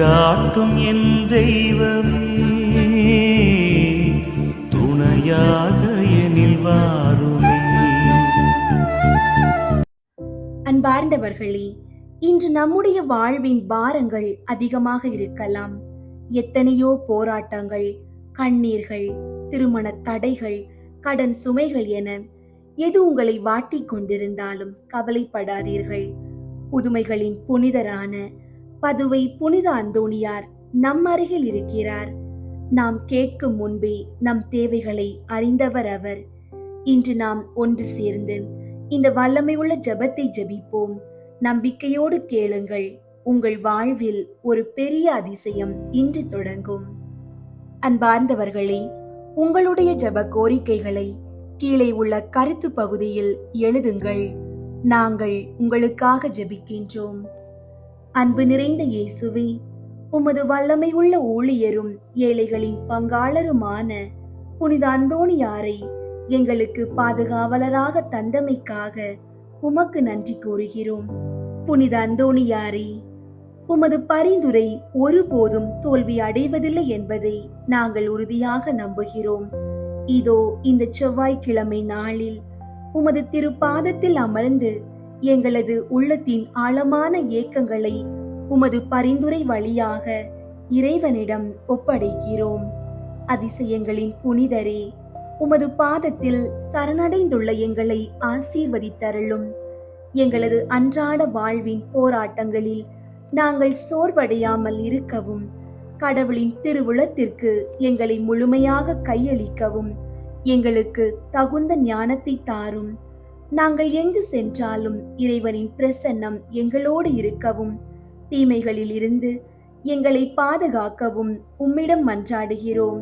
வழிகாட்டும் என் தெய்வமே, துணையாக எனில் வாருமே. அன்பார்ந்தவர்களே, இன்று நம்முடைய வாழ்வின் பாரங்கள் அதிகமாக இருக்கலாம். எத்தனையோ போராட்டங்கள், கண்ணீர்கள், திருமண தடைகள், கடன் சுமைகள் என எது உங்களை வாட்டிக் கொண்டிருந்தாலும் கவலைப்படாதீர்கள். புதுமைகளின் புனிதரான பதுவை புனித அந்தோணியார் நம் அருகில் இருக்கிறார். நாம் கேட்கும் முன்பே நம் தேவைகளை அறிந்தவர் அவர். இன்று நாம் ஒன்று சேர்ந்து இந்த வல்லமை உள்ள ஜெபத்தை ஜெபிப்போம். நம்பிக்கையோடு கேளுங்கள், உங்கள் வாழ்வில் ஒரு பெரிய அதிசயம் இன்று தொடங்கும். அன்பார்ந்தவர்களே, உங்களுடைய ஜெப கோரிக்கைகளை கீழே உள்ள கருத்து பகுதியில் எழுதுங்கள். நாங்கள் உங்களுக்காக ஜெபிக்கின்றோம். அன்பு நிறைந்த இயேசுவே, உமது வல்லமை உள்ள ஊழியரும் ஏழைகளின் பங்காளருமான புனித அந்தோணியாரை எங்களுக்கு பாதுகாவலராக தந்தமைக்காக உமக்கு நன்றி கூறுகிறோம். புனித அந்தோணியாரே, உமது பரிந்துரை ஒருபோதும் தோல்வி அடைவதில்லை என்பதை நாங்கள் உறுதியாக நம்புகிறோம். இதோ இந்த செவ்வாய்க்கிழமை நாளில் உமது திருப்பாதத்தில் அமர்ந்து எங்களது உள்ளத்தின் ஆழமான ஏக்கங்களை உமது பரிந்துரை வழியாக இறைவனிடம் ஒப்படைக்கிறோம். அதிசயங்களின் புனிதரே, உமது பாதத்தில் சரணடைந்துள்ள எங்களை ஆசீர்வதித்தருளும். எங்களது அன்றாட வாழ்வின் போராட்டங்களில் நாங்கள் சோர்வடையாமல் இருக்கவும், கடவுளின் திருவுளத்திற்கு எங்களை முழுமையாக கையளிக்கவும் எங்களுக்கு தகுந்த ஞானத்தை தாரும். நாங்கள் எங்கு சென்றாலும் இறைவனின் பிரசன்னம் எங்களோடு இருக்கவும், தீமைகளில் இருந்து எங்களை பாதுகாக்கவும் உம்மிடம் மன்றாடுகிறோம்.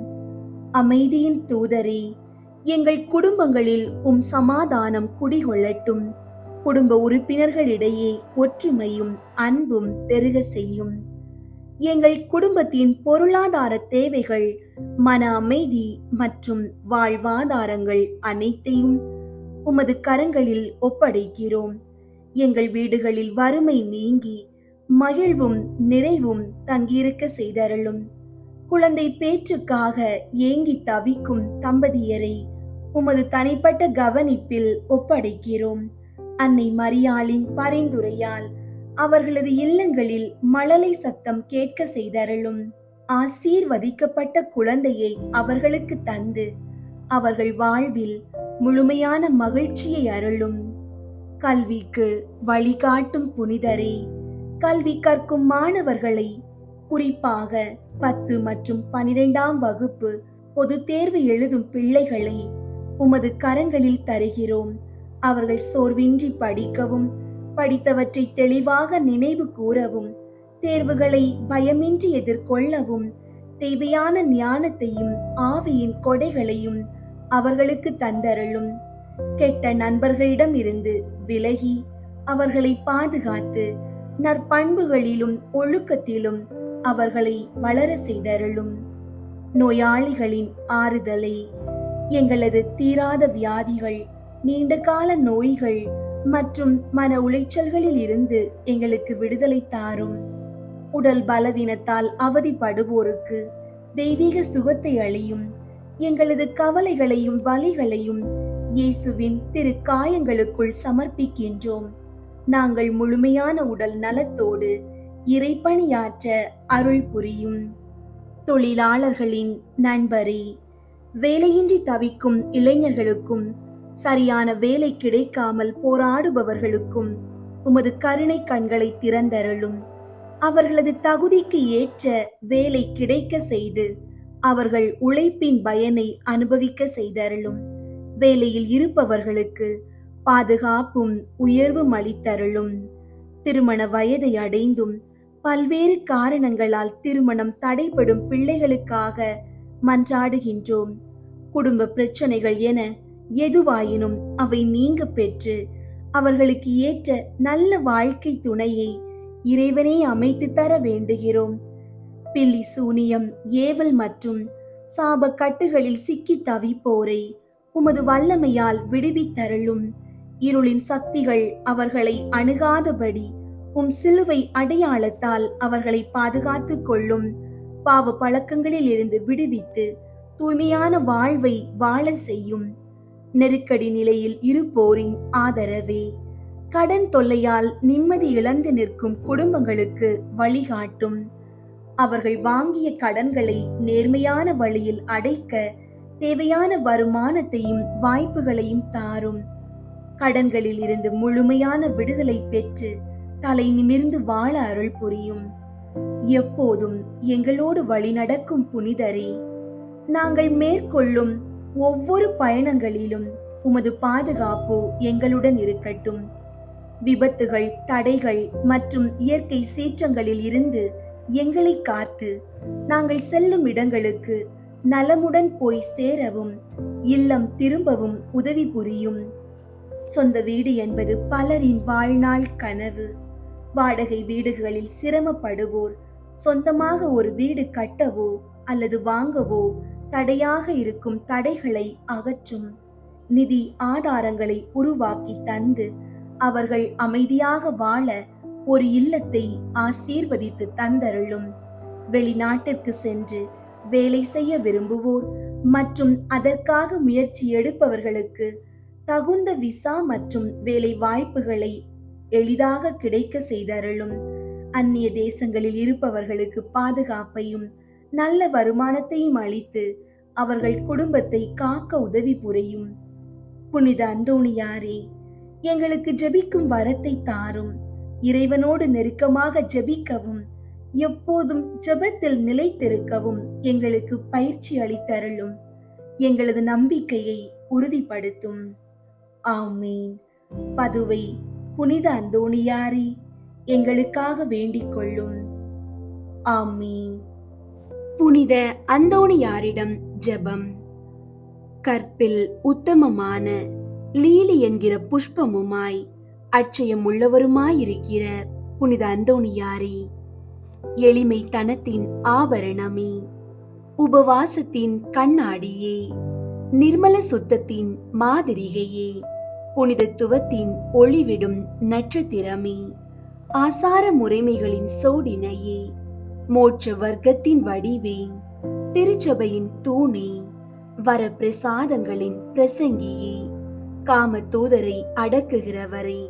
அமைதியின் தூதரே, எங்கள் குடும்பங்களில் சமாதானம் குடிகொள்ளட்டும். குடும்ப உறுப்பினர்களிடையே ஒற்றுமையும் அன்பும் பெருக செய்யும். எங்கள் குடும்பத்தின் பொருளாதார தேவைகள், மன அமைதி மற்றும் வாழ்வாதாரங்கள் அனைத்தையும் உமது கரங்களில் ஒப்படைக்கிறோம். எங்கள் வீடுகளில் வறுமை நீங்கி மகிழ்வும் நிறைவும் தங்கியிருக்க செய்தருளும். குழந்தை பேற்றுக்காக ஏங்கி தவிக்கும் தம்பதியரை உமது தனிப்பட்ட கவனிப்பில் ஒப்படைக்கிறோம். அன்னை மரியாளின் பரிந்துரையால் அவர்களது இல்லங்களில் மழலை சத்தம் கேட்க செய்தருளும். ஆசீர்வதிக்கப்பட்ட குழந்தையை அவர்களுக்கு தந்து அவர்கள் வாழ்வில் முழுமையான மகிழ்ச்சியை அருளும். கல்விக்கு வழிகாட்டும் புனிதரே, கல்வி கற்கும் மாணவர்களை, குறிப்பாக 10 மற்றும் 12ஆம் வகுப்பு பொது தேர்வு எழுதும் பிள்ளைகளை உமது கரங்களில் தருகிறோம். அவர்கள் சோர்வின்றி படிக்கவும், படித்தவற்றை தெளிவாக நினைவு கூறவும், தேர்வுகளை பயமின்றி எதிர்கொள்ளவும் தேவையான ஞானத்தையும் ஆவியின் கொடைகளையும் அவர்களுக்கு தந்தருளும். கெட்ட நண்பர்களிடம் இருந்து விலகி அவர்களை பாதுகாத்து நற்பண்புகளிலும் ஒழுக்கத்திலும் அவர்களை வளர செய்தருளும். நோயாளிகளின் ஆறுதலை, எங்களது தீராத வியாதிகள், நீண்டகால நோய்கள் மற்றும் மன உளைச்சல்களில் இருந்து எங்களுக்கு விடுதலை தாரும். உடல் பலவீனத்தால் அவதிப்படுவோருக்கு தெய்வீக சுகத்தை அளியும். எங்களது கவலைகளையும் வலிகளையும் இயேசுவின் திரு காயங்களுக்குள் சமர்ப்பிக்கின்றோம். நாங்கள் முழுமையான உடல் நலத்தோடு இறைப்பணியாற்ற அருள் புரியும். தொழிலாளர்களின் நண்பரே, வேலையின்றி தவிக்கும் இளைஞர்களுக்கும், சரியான வேலை கிடைக்காமல் போராடுபவர்களுக்கும் உமது கருணை கண்களை திறந்தருளும். அவர்களது தகுதிக்கு ஏற்ற வேலை கிடைக்க செய்து அவர்கள் உழைப்பின் பயனை அனுபவிக்க செய்தருளும். வேலையில் இருப்பவர்களுக்கு பாதுகாப்பும் உயர்வும் அளித்தருளும். திருமண வயதை அடைந்தும் பல்வேறு காரணங்களால் திருமணம் தடைபடும் பிள்ளைகளுக்காக மன்றாடுகின்றோம். குடும்ப பிரச்சனைகள் என எதுவாயினும் அவை நீங்க பெற்று அவர்களுக்கு ஏற்ற நல்ல வாழ்க்கை துணையை இறைவனே அமைத்து தர வேண்டுகிறோம். பில்லி சூனியம், ஏவல் மற்றும் சாப கட்டுகளில் சிக்கி தவிப்போரை உமது வல்லமையால் விடுவித்தருளும். இருளின் சக்திகள் அவர்களை அணுகாதபடி உம் சிலுவை அடையாளத்தால் அவர்களை பாதுகாத்துக் கொள்ளும். பாவ பழக்கங்களில் இருந்து விடுவித்து தூய்மையான வாழ்வை வாழ செய்யும். நெருக்கடி நிலையில் இருப்போரின் ஆதரவே, கடன் தொல்லையால் நிம்மதி இழந்து நிற்கும் குடும்பங்களுக்கு வழிகாட்டும். அவர்கள் வாங்கிய கடன்களை நேர்மையான வழியில் அடைக்க தேவையான வருமானத்தையும் வாய்ப்புகளையும் தாரும். கடன்களில் இருந்து முழுமையான விடுதலை பெற்று தலை நிமிர்ந்து வாழ அருள் புரியும். எப்போதும் எங்களோடு வழிநடக்கும் புனிதரே, நாங்கள் மேற்கொள்ளும் ஒவ்வொரு பயணங்களிலும் உமது பாதுகாப்பு எங்களுடன் இருக்கட்டும். விபத்துகள், தடைகள் மற்றும் இயற்கை சீற்றங்களில் இருந்து எங்களை காத்து நாங்கள் செல்லும் இடங்களுக்கு நலமுடன் போய் சேரவும் இல்லம் திரும்பவும் உதவி புரியும். சொந்த வீடு என்பது பலரின் வாழ்நாள் கனவு. வாடகை வீடுகளில் சிரமப்படுவோர் சொந்தமாக ஒரு வீடு கட்டவோ அல்லது வாங்கவோ தடையாக இருக்கும் தடைகளை அகற்றும். நிதி ஆதாரங்களை உருவாக்கி தந்து அவர்கள் அமைதியாக வாழ ஒரு இல்லத்தை ஆசீர்வதித்து தந்தருளும். வெளிநாட்டிற்கு சென்று வேலை செய்ய விரும்புவோர் மற்றும் அதற்காக முயற்சி எடுப்பவர்களுக்கு தகுந்த விசா மற்றும் வேலை வாய்ப்புகளை எளிதாக கிடைக்க செய்தருளும். அந்நிய தேசங்களில் இருப்பவர்களுக்கு பாதுகாப்பையும் நல்ல வருமானத்தையும் அளித்து அவர்கள் குடும்பத்தை காக்க உதவி புரியும். புனித அந்தோணியாரே, எங்களுக்கு ஜெபிக்கும் வரத்தை தாரும். இறைவனோடு நெருக்கமாக ஜெபிக்கவும் எப்போதும் ஜெபத்தில் நிலைத்திருக்கவும் எங்களுக்கு பயிற்சி அளித்தருளும். எங்களது நம்பிக்கையை உறுதிப்படுத்தும். ஆமீன். பதுவை புனித அந்தோணியாரே, எங்களுக்காக வேண்டிக் கொள்ளும். ஆமீன். புனித அந்தோணியாரிடம் ஜெபம். கற்பில் உத்தமமான லீலி என்கிற புஷ்பமுமாய் அட்சயம் உள்ளவருமாயிருக்கிற புனித அந்தோணியாரே, எளிமை தனத்தின் ஆபரணமே, உபவாசத்தின் கண்ணாடியே, நிர்மல சுத்தத்தின் மாதிரிகையே, புனிதத்துவத்தின் ஒளிவிடும் நட்சத்திரமே, ஆசார முறைமைகளின் சோடினையே, மோட்ச வர்க்கத்தின் வடிவே, திருச்சபையின் தூணே, வரப்பிரசாதங்களின் பிரசங்கியே, காம தூதரை அடக்குகிறவரே,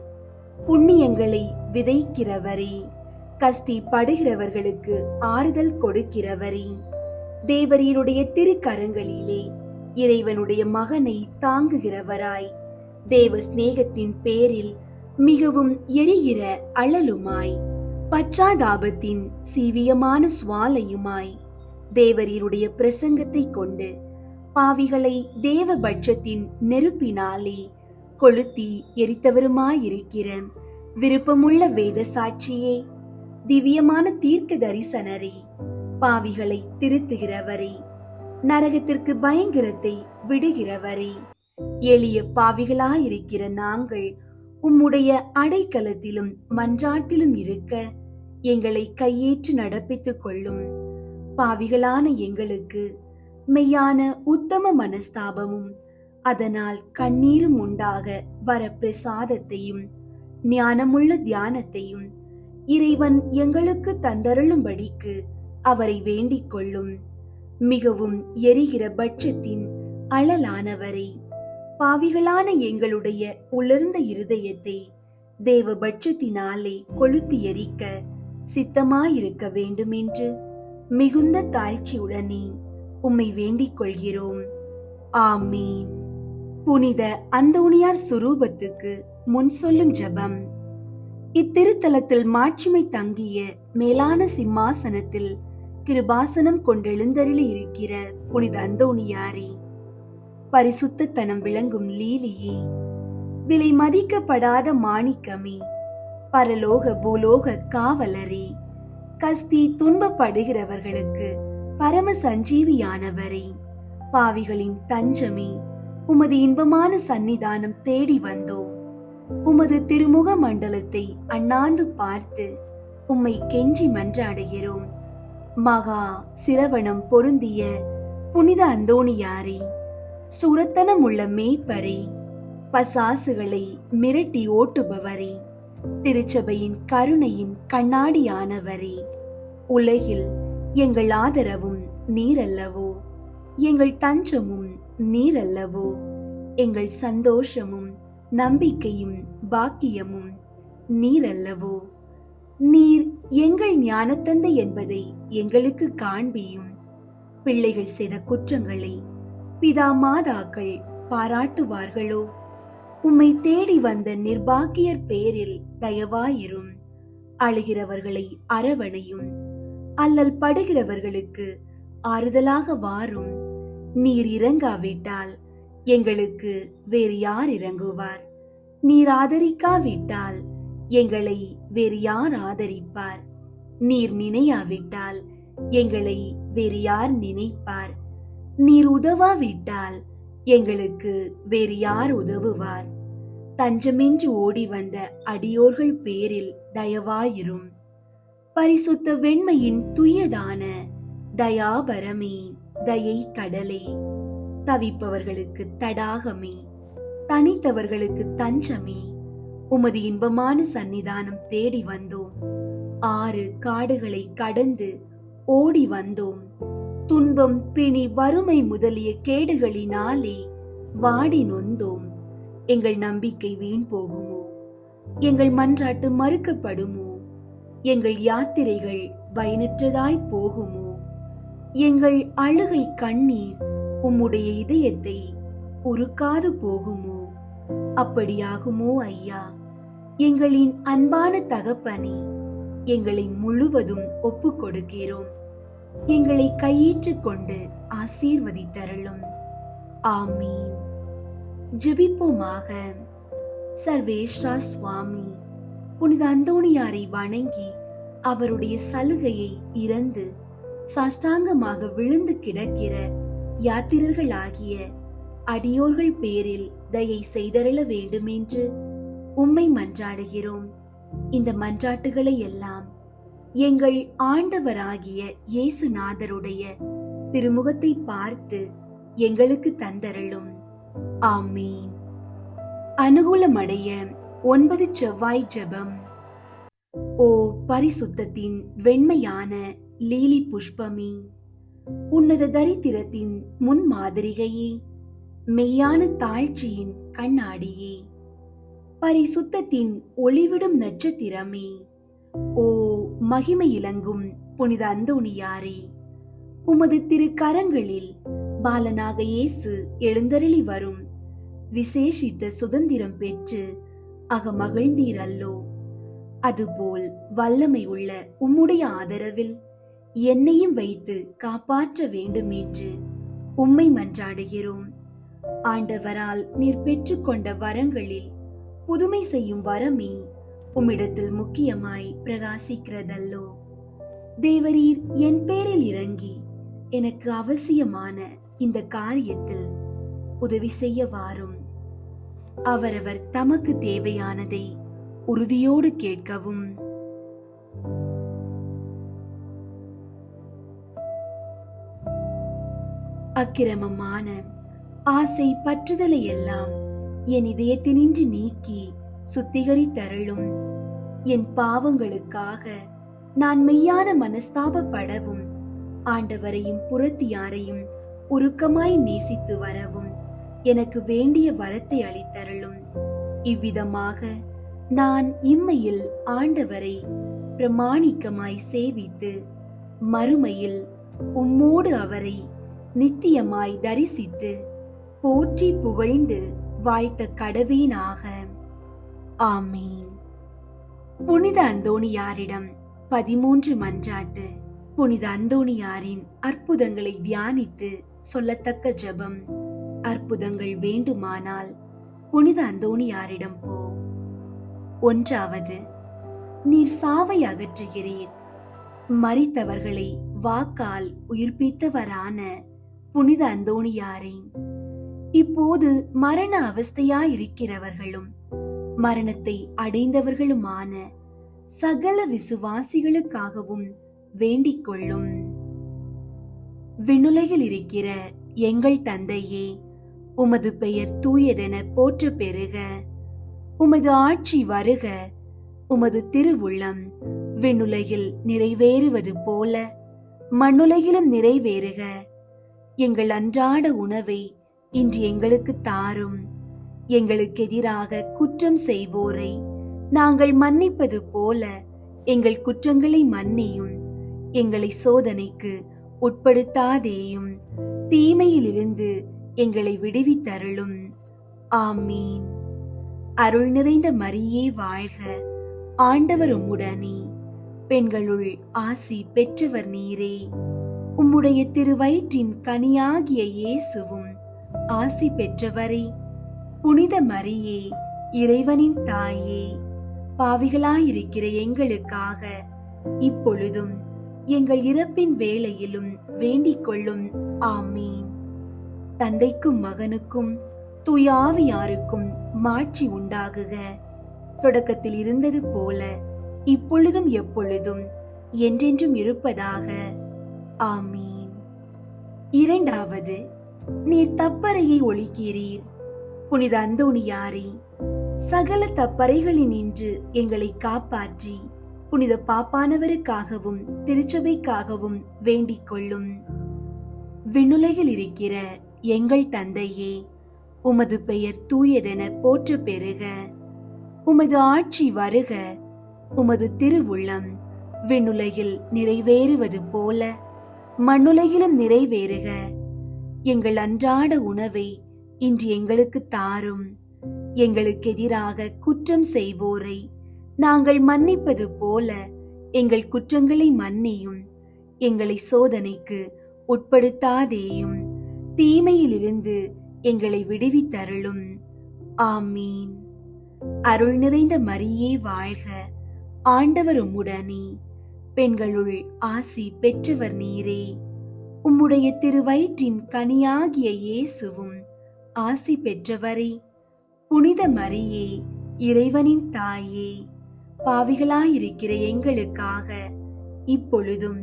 புண்ணியங்களை விதைக்கிறவரே, கஸ்தி படுகிறவர்களுக்கு ஆறுதல் கொடுக்கிறவரே, தேவரீருடைய திருக்கரங்களிலே இறைவனுடைய மகனை தாங்குகிறவராய், தேவ சிநேகத்தின் பேரில் மிகவும் எரிகிற அழலுமாய், பச்சாதாபத்தின் சீவியமான சுவாலையுமாய், தேவரீருடைய பிரசங்கத்தை கொண்டு பாவிகளை தேவபட்சத்தின் நெருப்பினாலே கொளுத்தி எரித்தவருமாயிருக்கிற விருப்பமுள்ள வேத சாட்சியே, திவ்யமான தீர்க்க தரிசனரே, பாவிகளை திருத்துகிறவரே, நரகத்திற்கு பயங்கரத்தை விடுகிறவரே, எளிய பாவிகளாயிருக்கிற நாங்கள் உம்முடைய அடைக்கலத்திலும் மன்றாட்டிலும் இருக்க எங்களை கையேற்று நடப்பித்துக் கொள்ளும். பாவிகளான எங்களுக்கு மெய்யான உத்தம மனஸ்தாபமும் அதனால் கண்ணீரும் உண்டாக வர பிரசாதத்தையும் ஞானமுள்ள தியானத்தையும் இறைவன் எங்களுக்கு தந்தருளும்படிக்கு அவரை வேண்டிக் கொள்ளும். மிகவும் எரிகிற பட்சத்தின் அழலானவரே, பாவிகளான எங்களுடைய உலர்ந்த இருதயத்தை தேவ பட்சத்தினாலே கொளுத்தி எரிக்க சித்தமாயிருக்க வேண்டும் என்று மிகுந்த தாழ்ச்சியுடனே உம்மை வேண்டிக் கொள்கிறோம். ஆமீன். புனித அந்தோணியார் சுரூபத்துக்கு முன் சொல்லும் ஜெபம். இத்திருத்தலத்தில் மாட்சிமை தங்கிய மேலான சிம்மாசனத்தில் கிருபாசனம் கொண்டெழுந்தருளி இருக்கிற புனித அந்தோணியாரே, பரிசுத்தத்தனம் விளங்கும் லீலியே, விலை மதிக்கப்படாத மாணிக்கமே, பரலோக பூலோக காவலரே, கஸ்தி துன்பப்படுகிறவர்களுக்கு பரம சஞ்சீவியானவரே, பாவிகளின் தஞ்சமே, உமது இன்பமான சந்நிதானம் தேடி வந்தோம். உமது திருமுக மண்டலத்தை அண்ணாந்து பார்த்து உம்மை கெஞ்சி மன்றாடுகிறோம். மகா சிரவணம் பொருந்திய புனித அந்தோணியாரே, சுரத்தனம் உள்ள மேய்ப்பரே, பசாசுகளை மிரட்டி ஓட்டுபவரே, திருச்சபையின் கருணையின் கண்ணாடியானவரே, உலகில் எங்கள் ஆதரவும் நீரல்லவோ, எங்கள் தஞ்சமும் நீரல்லவோ, எங்கள் சந்தோஷமும் நம்பிக்கையும் பாக்கியமும் நீரல்லவோ. நீர் எங்கள் ஞானத்தந்தை என்பதை எங்களுக்கு காண்பியும். பிள்ளைகள் செய்த குற்றங்களை பிதா மாதாக்கள் பாராட்டுவார்களோ? உம்மை தேடி வந்த நிர்பாக்கியர் பேரில் தயவாயிரும். அழுகிறவர்களை அரவணையும், அல்லல் படுகிறவர்களுக்கு ஆறுதலாக வாரும். நீர் இறங்காவிட்டால் எங்களுக்கு வேறு யார் இறங்குவார்? நீர் ஆதரிக்காவிட்டால் எங்களை வேறு யார் ஆதரிப்பார்? நீர் நினையாவிட்டால் எங்களை வேறு யார் நினைப்பார்? நீர் உதவாவிட்டால் எங்களுக்கு வேறு யார் உதவுவார்? தஞ்சமின்றி ஓடி வந்த அடியோர்கள் பேரில் தயவாயிரும். பரிசுத்த வெண்மையின் துயதான தயாபரமே, தயை கடலே, தவிப்பவர்களுக்கு தடாகமே, தனித்தவர்களுக்கு தஞ்சமே, உமது இன்பமான சன்னிதானம் தேடி வந்தோம். 6 காடுகளை கடந்து ஓடி வந்தோம். துன்பம், பிணி, வறுமை முதலிய கேடுகளினாலே வாடி நொந்தோம். எங்கள் நம்பிக்கை வீண் போகுமோ? எங்கள் மன்றாட்டு மறுக்கப்படுமோ? எங்கள் யாத்திரைகள் பயனற்றதாய் போகுமோ? எங்கள் அழுகை கண்ணீர் உம்முடைய இதயத்தை உருக்காது போகுமோ? அப்படியாகுமோ ஐயா? எங்களின் அன்பான தகப்பனே, எங்களை முழுவதும் ஒப்பு கொடுக்கிறோம். எங்களை கையேற்றுக் கொண்டு ஆசீர்வதித்தருளும். ஆமீன். ஜெபிப்போமாக. சர்வேஸ்வரா சுவாமி, புனித அந்தோணியாரை வணங்கி அவருடைய சலுகையை இறந்து சாஷ்டாங்கமாக விழுந்து கிடக்கிற யாத்திரர்களாகிய அடியோர்கள் பேரில் தயை செய்தருள வேண்டுமென்று உம்மை மன்றாடுகிறோம். இந்த மன்றாட்டுகளை எல்லாம் எங்கள் ஆண்டவராகிய இயேசுநாதருடைய திருமுகத்தை பார்த்து எங்களுக்கு தந்தருளும். ஆமீன். அனுகூலமடைய 9 செவ்வாய் ஜெபம். ஓ பரிசுத்தத்தின் வெண்மையான லீலி புஷ்பமே, உன்னத தரித்திரத்தின் முன் மாதிரிகையே, மெய்யான தாழ்ச்சியின் கண்ணாடியே, பரிசுத்தத்தின் ஒளிவிடும் நட்சத்திரமே, ஓ மகிமை இலங்கும் புனித அந்தோணியாரே, உமது திருக்கரங்களில் பாலனாக இயேசு எழுந்தருளி வரும் விசேஷித்த சுதந்திரம் பெற்று அகமகிழ்ந்தீர் அல்லோ. அதுபோல் வல்லமை உள்ள உம்முடைய ஆதரவில் என்னையும் வைத்து காப்பாற்ற வேண்டும் என்று உம்மை மன்றாடுகிறோம். ஆண்டவரால் நீர் பெற்றுக்கொண்ட வரங்களில் புதுமை செய்யும் வரமே உம்மிடத்தில் முக்கியமாய் பிரகாசிக்கிறதல்லோ. தேவரீர் என் பேரில் இறங்கி எனக்கு அவசியமான இந்த காரியத்தில் உதவி செய்ய வாரும். அவரவர் தமக்கு தேவையானதை உறுதியோடு கேட்கவும். அக்கிரமமான ஆசை பற்றுதலை எல்லாம் என் இதயத்தினின்று நீக்கி சுத்திகரித்தருளும். என் பாவங்களுக்காக நான் மெய்யான மனஸ்தாபப்படவும் ஆண்டவரையும் புறத்தியாரையும் உருக்கமாய் நேசித்து வரவும் எனக்கு வேண்டிய வரத்தை அளித்தருளும். இவ்விதமாக நான் இம்மையில் ஆண்டவரை பிரமாணிக்கமாய் சேவித்து மறுமையில் உம்மோடு அவரை நித்தியமாய் தரிசித்து போற்றி புகழ்ந்து வாழ்த்த கடவேனாக. ஆமீன். புனித அந்தோணியாரிடம் 13 மன்றாட்டு. புனித அந்தோணியாரின் அற்புதங்களை தியானித்து சொல்லத்தக்க ஜெபம். அற்புதங்கள் வேண்டுமானால் புனித அந்தோணியாரிடம் போ. 1. நீர் சாவை அகற்றுகிறீர். மரித்தவர்களை வாக்கால் உயிர்ப்பித்தவரான புனித அந்தோணியாரே, இப்போது மரண அவஸ்தையாயிருக்கிறவர்களும் மரணத்தை அடைந்தவர்களுமான சகல விசுவாசிகளுக்காகவும் வேண்டிக் கொள்ளும். விண்ணுலகில் இருக்கிற எங்கள் தந்தையே, உமது பெயர் தூயதென போற்ற பெறுக. உமது ஆட்சி வருக. உமது திருவுள்ளம் விண்ணுலகில் நிறைவேறுவது போல மண்ணுலகிலும் நிறைவேறுக. எங்கள் அன்றாட உணவை இன்று எங்களுக்கு தாரும். எங்களுக்கு எதிராக குற்றம் செய்வோரை நாங்கள் மன்னிப்பது போல எங்கள் குற்றங்களை மன்னியும். எங்களை சோதனைக்கு உட்படுத்தாதேயும், தீமையிலிருந்து எங்களை விடுவித்தருளும். ஆமீன். அருள் நிறைந்த மரியே வாழ்க, ஆண்டவர் உம்முடனே, பெண்களுள் ஆசி பெற்றவர் நீரே. உம்முடைய திருவயிற்றின் கனியாகிய இயேசுவும் ஆசி பெற்றவரே. புனித மரியே, இறைவனின் தாயே, பாவிகளாயிருக்கிற எங்களுக்காக இப்பொழுதும் எங்கள் இறப்பின் வேளையிலும் வேண்டிக் கொள்ளும். ஆமீன். தந்தைக்கும் மகனுக்கும் தூய ஆவியாருக்கும் மாட்சி உண்டாகுக. தொடக்கத்தில் இருந்தது போல இப்பொழுதும் எப்பொழுதும் என்றென்றும் இருப்பதாக. ஆமீன். இரண்டாவது, நீர் தப்பறையை ஒழிக்கிறீர். புனித அந்தோணியாரே, சகல தப்பறைகளினின்று எங்களை காப்பாற்றி புனித பாப்பானவருக்காகவும் திருச்சபைக்காகவும் வேண்டிக் கொள்ளும். விண்ணுலகில் இருக்கிற எங்கள் தந்தையே, உமது பெயர் தூயதென போற்ற பெறுக. உமது ஆட்சி வருக. உமது திருவுள்ளம் விண்ணுலகில் நிறைவேறுவது போல மண்ணுலகிலும் நிறைவேறுக. எங்கள் அன்றாட உணவை இன்று எங்களுக்கு தாரும். எங்களுக்கு எதிராக குற்றம் செய்வோரை நாங்கள் மன்னிப்பது போல எங்கள் குற்றங்களை மன்னியும். எங்களை சோதனைக்கு உட்படுத்தாதேயும், தீமையிலிருந்து எங்களை விடுவித்தருளும். ஆமீன். அருள் நிறைந்த மரியே வாழ்க, ஆண்டவர் உம்முடனே, பெண்களுள் ஆசி பெற்றவர் நீரே. உம்முடைய திருவயிற்றின் கனியாகிய இயேசுவும் ஆசி பெற்றவரே. புனித மரியே, இறைவனின் தாயே, பாவிகளாயிருக்கிற எங்களுக்காக இப்பொழுதும்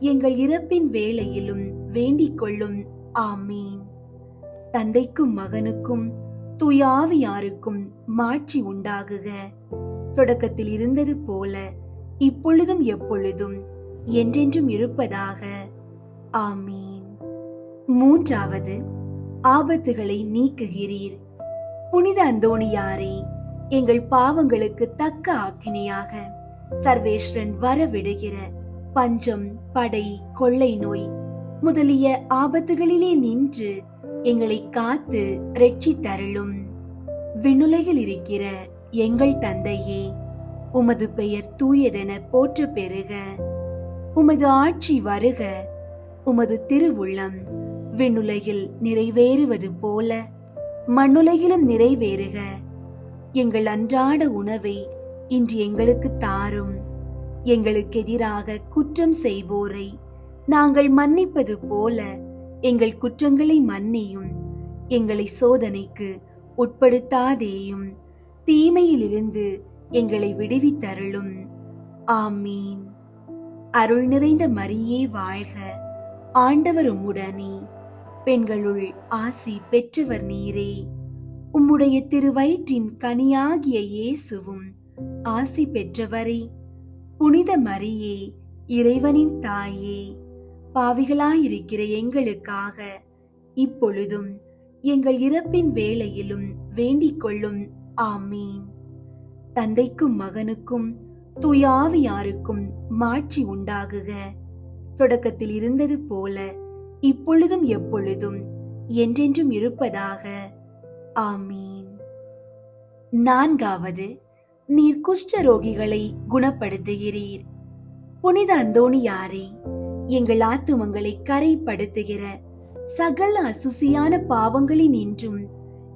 எங்கள் இறப்பின் வேளையிலும் வேண்டிக் கொள்ளும். ஆமீன். தந்தைக்கும் மகனுக்கும் தூய ஆவியாருக்கும் மாட்சி உண்டாகுக. தொடக்கத்தில் இருந்தது போல இப்பொழுதும் எப்பொழுதும் என்றென்றும் இருப்பதாக. ஆமீன். மூன்றாவது, ஆபத்துகளை நீக்குகிறீர். புனித அந்தோணியாரே, எங்கள் பாவங்களுக்கு தக்க ஆக்கினையாக சர்வேஸ்வரன் வரவிடுகிற பஞ்சம், படை, கொள்ளை நோய் முதலிய ஆபத்துகளிலே நின்று எங்களை காத்து இரட்சித்தருளும். விண்ணுலகில் இருக்கிற எங்கள் தந்தையே, உமது பெயர் தூயதென போற்ற பெறுக. உமது ஆட்சி வருக. உமது திருவுள்ளம் விண்ணுலகில் நிறைவேறுவது போல மண்ணுலகிலும் நிறைவேறுக. எங்கள் அன்றாட உணவை இன்று எங்களுக்கு தாரும். எங்களுக்கு எதிராக குற்றம் செய்வோரை நாங்கள் மன்னிப்பது போல எங்கள் குற்றங்களை மன்னியும். எங்களை சோதனைக்கு உட்படுத்தாதேயும், தீமையிலிருந்து எங்களை விடுவித்தருளும். ஆமீன். அருள் நிறைந்த மரியே வாழ்க, ஆண்டவர் உம்முடனே, பெண்களுள் ஆசி பெற்றவர் நீரே. உம்முடைய திருவயிற்றின் கனியாகிய இயேசுவும் ஆசி பெற்றவரே. புனித மரியே, இறைவனின் தாயே, பாவிகளாயிருக்கிற எங்களுக்காக இப்பொழுதும் எங்கள் இறப்பின் வேளையிலும் வேண்டிக் கொள்ளும். ஆமீன். தந்தைக்கும் மகனுக்கும் தூய ஆவியாருக்கும் மாட்சி உண்டாகுக. தொடக்கத்தில் இருந்தது போல இப்பொழுதும் எப்பொழுதும் என்றென்றும் இருப்பதாக. ஆமீன். நான்காவது, நீர் குஷ்டரோகிகளை குணப்படுத்துகிறீர். புனித அந்தோணியாரே, எங்கள் ஆத்துமங்களை கரைப்படுத்துகிற சகல அசுசியான பாவங்களினின்றும்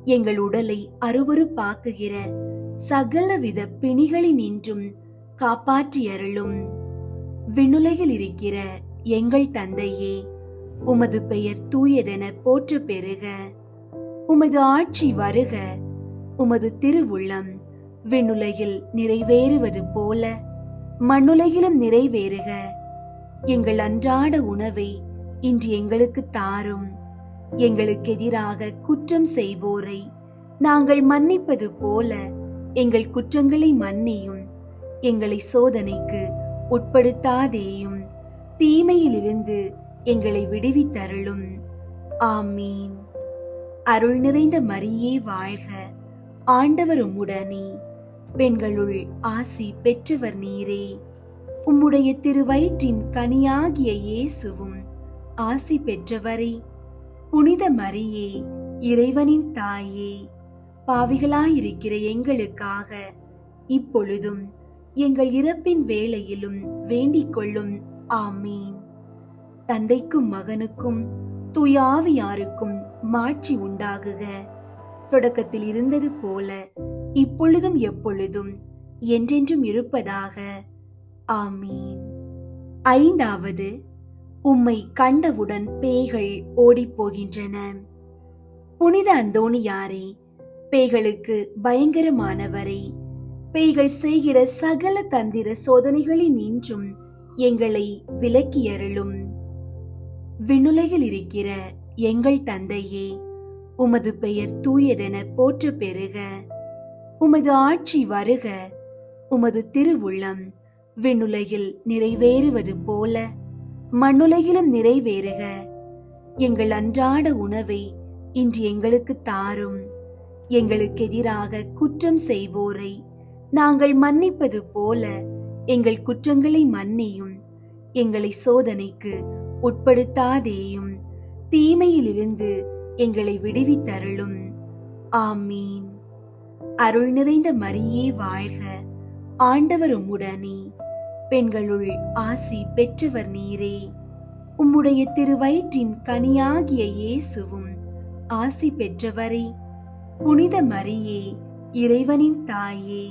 எங்கள் உடலை அருவருப்பாக்குகிற சகலவித பிணிகளினின்றும் காப்பாற்றியருளும். விண்ணுலகில் இருக்கிற எங்கள் தந்தையே, உமது பெயர் தூயதென போற்ற பெறுக. உமது ஆட்சி வருக. உமது திருவுள்ளம் விண்ணுலகில் நிறைவேறுவது போல மண்ணுலகிலும் நிறைவேறுக. எங்கள் அன்றாட உணவை இன்று எங்களுக்கு தாரும். எங்களுக்கு எதிராக குற்றம் செய்வோரை நாங்கள் மன்னிப்பது போல எங்கள் குற்றங்களை மன்னியும். எங்களை சோதனைக்கு உட்படுத்தாதேயும், தீமையிலிருந்து எங்களை விடுவித்தருளும். ஆமீன். அருள் நிறைந்த மரியே வாழ்க, ஆண்டவர் உம்முடனே, பெண்களுள் ஆசி பெற்றவர் நீரே. உம்முடைய திருவயிற்றின் கனியாகிய இயேசுவும் ஆசி பெற்றவரே. புனித மரியே, இறைவனின் தாயே, பாவிகளாயிருக்கிற எங்களுக்காக இப்பொழுதும் எங்கள் இறப்பின் வேளையிலும் வேண்டிக் கொள்ளும். ஆமீன். தந்தைக்கும் மகனுக்கும் தூய ஆவியாருக்கும் மாட்சி உண்டாகுக. தொடக்கத்தில் இருந்தது போல இப்பொழுதும் எப்பொழுதும் என்றென்றும் இருப்பதாக. ஆமீன். ஐந்தாவது, உம்மை கண்டவுடன் பேய்கள் ஓடிப்போகின்றன. புனித அந்தோணியாரே, பேய்களுக்கு பயங்கரமானவரே, பேய்கள் செய்கிற சகல தந்திர சோதனைகளில் நின்றும் எங்களை விலக்கியருளும். விண்ணுலகில் இருக்கிற எங்கள் தந்தையே, உமது பெயர் தூயதென போற்ற பெறுக. உமது ஆட்சி வருக. உமது திருவுள்ளம் விண்ணுலகில் நிறைவேறுவது போல மண்ணுலகிலும் நிறைவேறுக. எங்கள் அன்றாட உணவை இன்று எங்களுக்கு தாரும். எங்களுக்கு எதிராக குற்றம் செய்வோரை நாங்கள் மன்னிப்பது போல எங்கள் குற்றங்களை மன்னியும். எங்களை சோதனைக்கு உட்படுத்தாதேயும், தீமையிலிருந்து எங்களை விடுவித்தருளும். ஆமீன். அருள் நிறைந்த மரியே வாழ்க, ஆண்டவர் உம்முடனே, பெண்களுள் ஆசி பெற்றவர் நீரே. உம்முடைய திருவயிற்றின் கனியாகிய இயேசுவும் ஆசி பெற்றவரே. புனித மரியே, இறைவனின் தாயே,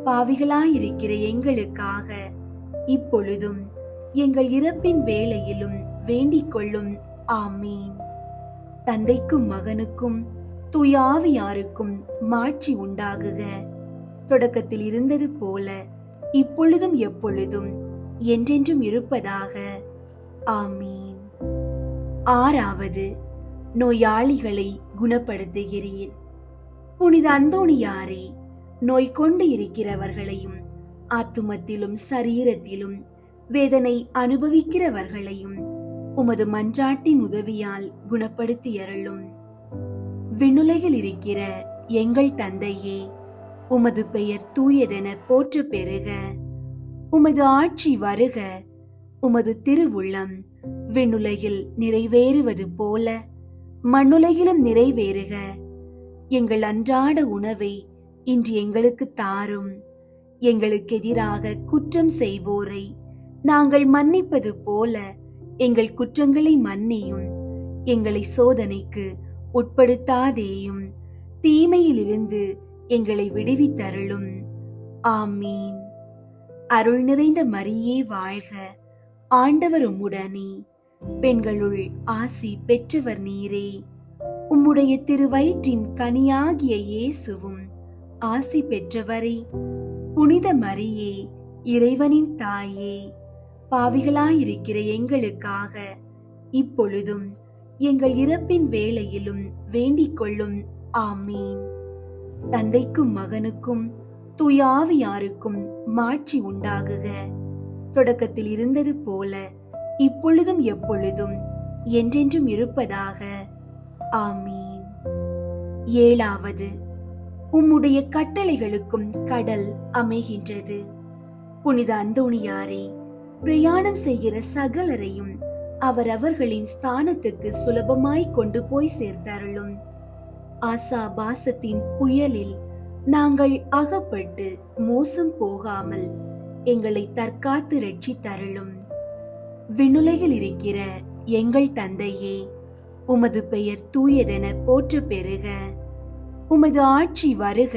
பாவிகளாயிருக்கிற எங்களுக்காக இப்பொழுதும் எங்கள் இறப்பின் வேளையிலும் வேண்டிக் கொள்ளும். ஆமீன். தந்தைக்கும் மகனுக்கும் தூய ஆவியாருக்கும் மாட்சி உண்டாகுக. தொடக்கத்தில் இருந்தது போல இப்பொழுதும் எப்பொழுதும் என்றென்றும் இருப்பதாக. ஆமீன். ஆறாவது, நோயாளிகளை குணப்படுத்துகிறீர். புனித அந்தோணியாரே, நோய் கொண்டு இருக்கிறவர்களையும் ஆத்துமத்திலும் சரீரத்திலும் வேதனை அனுபவிக்கிறவர்களையும் உமது மன்றாட்டின் உதவியால் குணப்படுத்தியருளும். விண்ணுலகில் இருக்கிற எங்கள் தந்தையே, உமது பெயர் தூயதென போற்ற பெறுக. உமது ஆட்சி வருக. உமது திருவுள்ளம் விண்ணுலகில் நிறைவேறுவது போல மண்ணுலகிலும் நிறைவேறுக. எங்கள் அன்றாட உணவை இன்று எங்களுக்கு தாரும். எங்களுக்கு எதிராக குற்றம் செய்வோரை நாங்கள் மன்னிப்பது போல எங்கள் குற்றங்களை மன்னியும். எங்களை சோதனைக்கு உட்படுத்தாதேயும், தீமையிலிருந்து எங்களை விடுவித்தருளும். ஆமீன். அருள் நிறைந்த மரியே வாழ்க, ஆண்டவர் உம்முடனே, பெண்களுள் ஆசி பெற்றவர் நீரே. உம்முடைய திருவயிற்றின் கனியாகிய இயேசுவும் ஆசி பெற்றவரே. புனித மரியே, இறைவனின் தாயே, பாவிகளாயிருக்கிற எங்களுக்காக இப்பொழுதும் எங்கள் இறப்பின் வேளையிலும் வேண்டிக் கொள்ளும். ஆமீன். தந்தைக்கும் மகனுக்கும் தூய ஆவியாருக்கும் மாட்சி உண்டாகுக. தொடக்கத்தில் இருந்தது போல இப்பொழுதும் எப்பொழுதும் என்றென்றும் இருப்பதாக. ஆமீன். ஏழாவது, உம்முடைய கட்டளைகளுக்கும் கடல் அமைகின்றது. புனித அந்தோணியாரே, பிரயாணம் செய்கிற சகலரையும் அவரவர்களின் ஸ்தானத்துக்கு சுலபமாய் கொண்டு போய் சேர்த்தருளும். ஆசாபாசத்தின் புயலில் நாங்கள் அகப்பட்டு மோசம் போகாமல் எங்களை தற்காத்து ரட்சித்தருளும். விண்ணுலகில் இருக்கிற எங்கள் தந்தையே, உமது பெயர் தூயதென போற்ற பெறுக. உமது ஆட்சி வருக.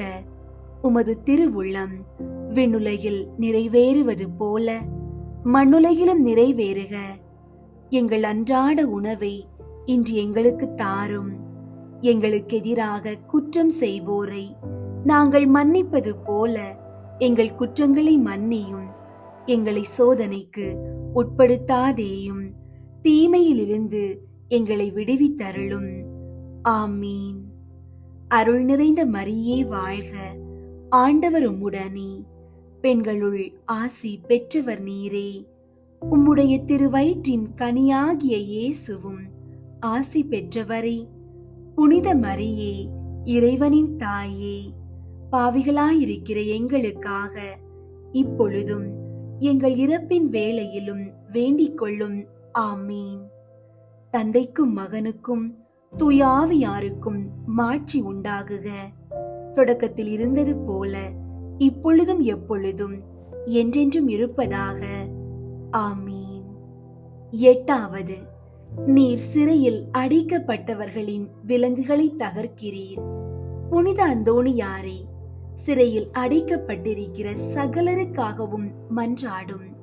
உமது திருவுள்ளம் விண்ணுலகில் நிறைவேறுவது போல மண்ணுலகிலும் நிறைவேறுக. எங்கள் அன்றாட உணவை இன்று எங்களுக்கு தாரும். எங்களுக்கு எதிராக குற்றம் செய்வோரை நாங்கள் மன்னிப்பது போல எங்கள் குற்றங்களை மன்னியும். எங்களை சோதனைக்கு உட்படுத்தாதேயும், தீமையிலிருந்து எங்களை விடுவித்தருளும். ஆமீன். அருள் நிறைந்த மரியே வாழ்க, ஆண்டவர் உம்முடனே, பெண்களுள் ஆசி பெற்றவர் நீரே. உம்முடைய திருவயிற்றின் கனியாகிய இயேசுவும் ஆசி பெற்றவரே. புனித மரியே, இறைவனின் தாயே, பாவிகளாயிருக்கிற எங்களுக்காக இப்பொழுதும் எங்கள் இறப்பின் வேளையிலும் வேண்டிக் கொள்ளும். ஆமீன். தந்தைக்கும் மகனுக்கும் தூய ஆவியாருக்கும் மாட்சி உண்டாகுக. தொடக்கத்தில் இருந்தது போல இப்பொழுதும் எப்பொழுதும் என்றென்றும் இருப்பதாக. ஆமீன். எட்டாவது, நீர் சிறையில் அடைக்கப்பட்டவர்களின் விலங்குகளை தகர்க்கிறீர். புனித அந்தோணியாரே, சிறையில் அடைக்கப்பட்டிருக்கிற சகலருக்காகவும் மன்றாடும்.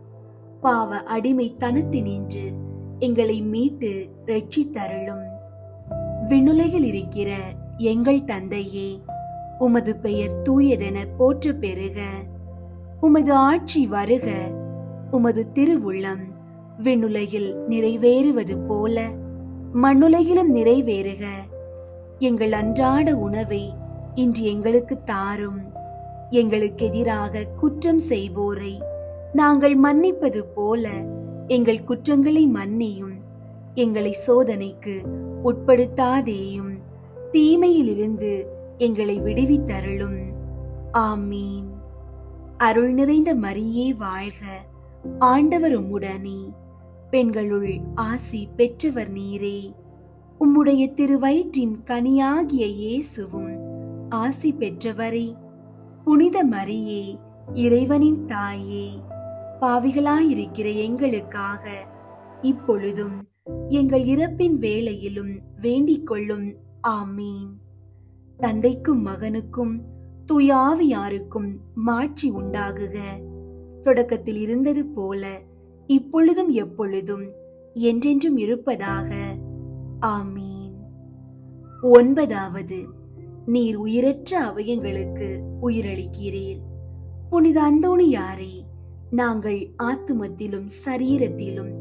பாவ அடிமைத்தனத்தினின்று எங்களை மீட்டு ரட்சித்தருளும். விண்ணுலகில் இருக்கிற எங்கள் தந்தையே, உமது பெயர் தூயதென போற்ற பெறுக. உமது ஆட்சி வருக. உமது திருவுள்ளம் விண்ணுலகில் நிறைவேறுவது போல மண்ணுலகிலும் நிறைவேறுக. எங்கள் அன்றாட உணவை இன்று எங்களுக்கு தாரும். எங்களுக்கு எதிராக குற்றம் செய்வோரை நாங்கள் மன்னிப்பது போல எங்கள் குற்றங்களை மன்னியும். எங்களை சோதனைக்கு உட்படுத்தாதேயும், தீமையிலிருந்து எங்களை விடுவித்தருளும். ஆமீன். அருள் நிறைந்த மரியே வாழ்க. ஆண்டவர் உம்முடனே. பெண்களுள் ஆசி பெற்றவர் நீரே. உம்முடைய திருவயிற்றின் கனியாகிய இயேசுவும் ஆசி பெற்றவரே. புனித மரியே, இறைவனின் தாயே, பாவிகளாயிருக்கிற எங்களுக்காக இப்பொழுதும் எங்கள் இறப்பின் வேளையிலும் வேண்டிக் கொள்ளும். ஆமீன். தந்தைக்கும் மகனுக்கும் தூய ஆவியாருக்கும் மாட்சி உண்டாகுக. தொடக்கத்தில் இருந்தது போல இப்பொழுதும் எப்பொழுதும் என்றென்றும் இருப்பதாக. ஆமீன். ஒன்பதாவது, நீர் உயிரற்ற அவயங்களுக்கு உயிரளிக்கிறீர். புனித அந்தோணியாரே, நாங்கள் ஆத்துமத்திலும் சரீரத்திலும்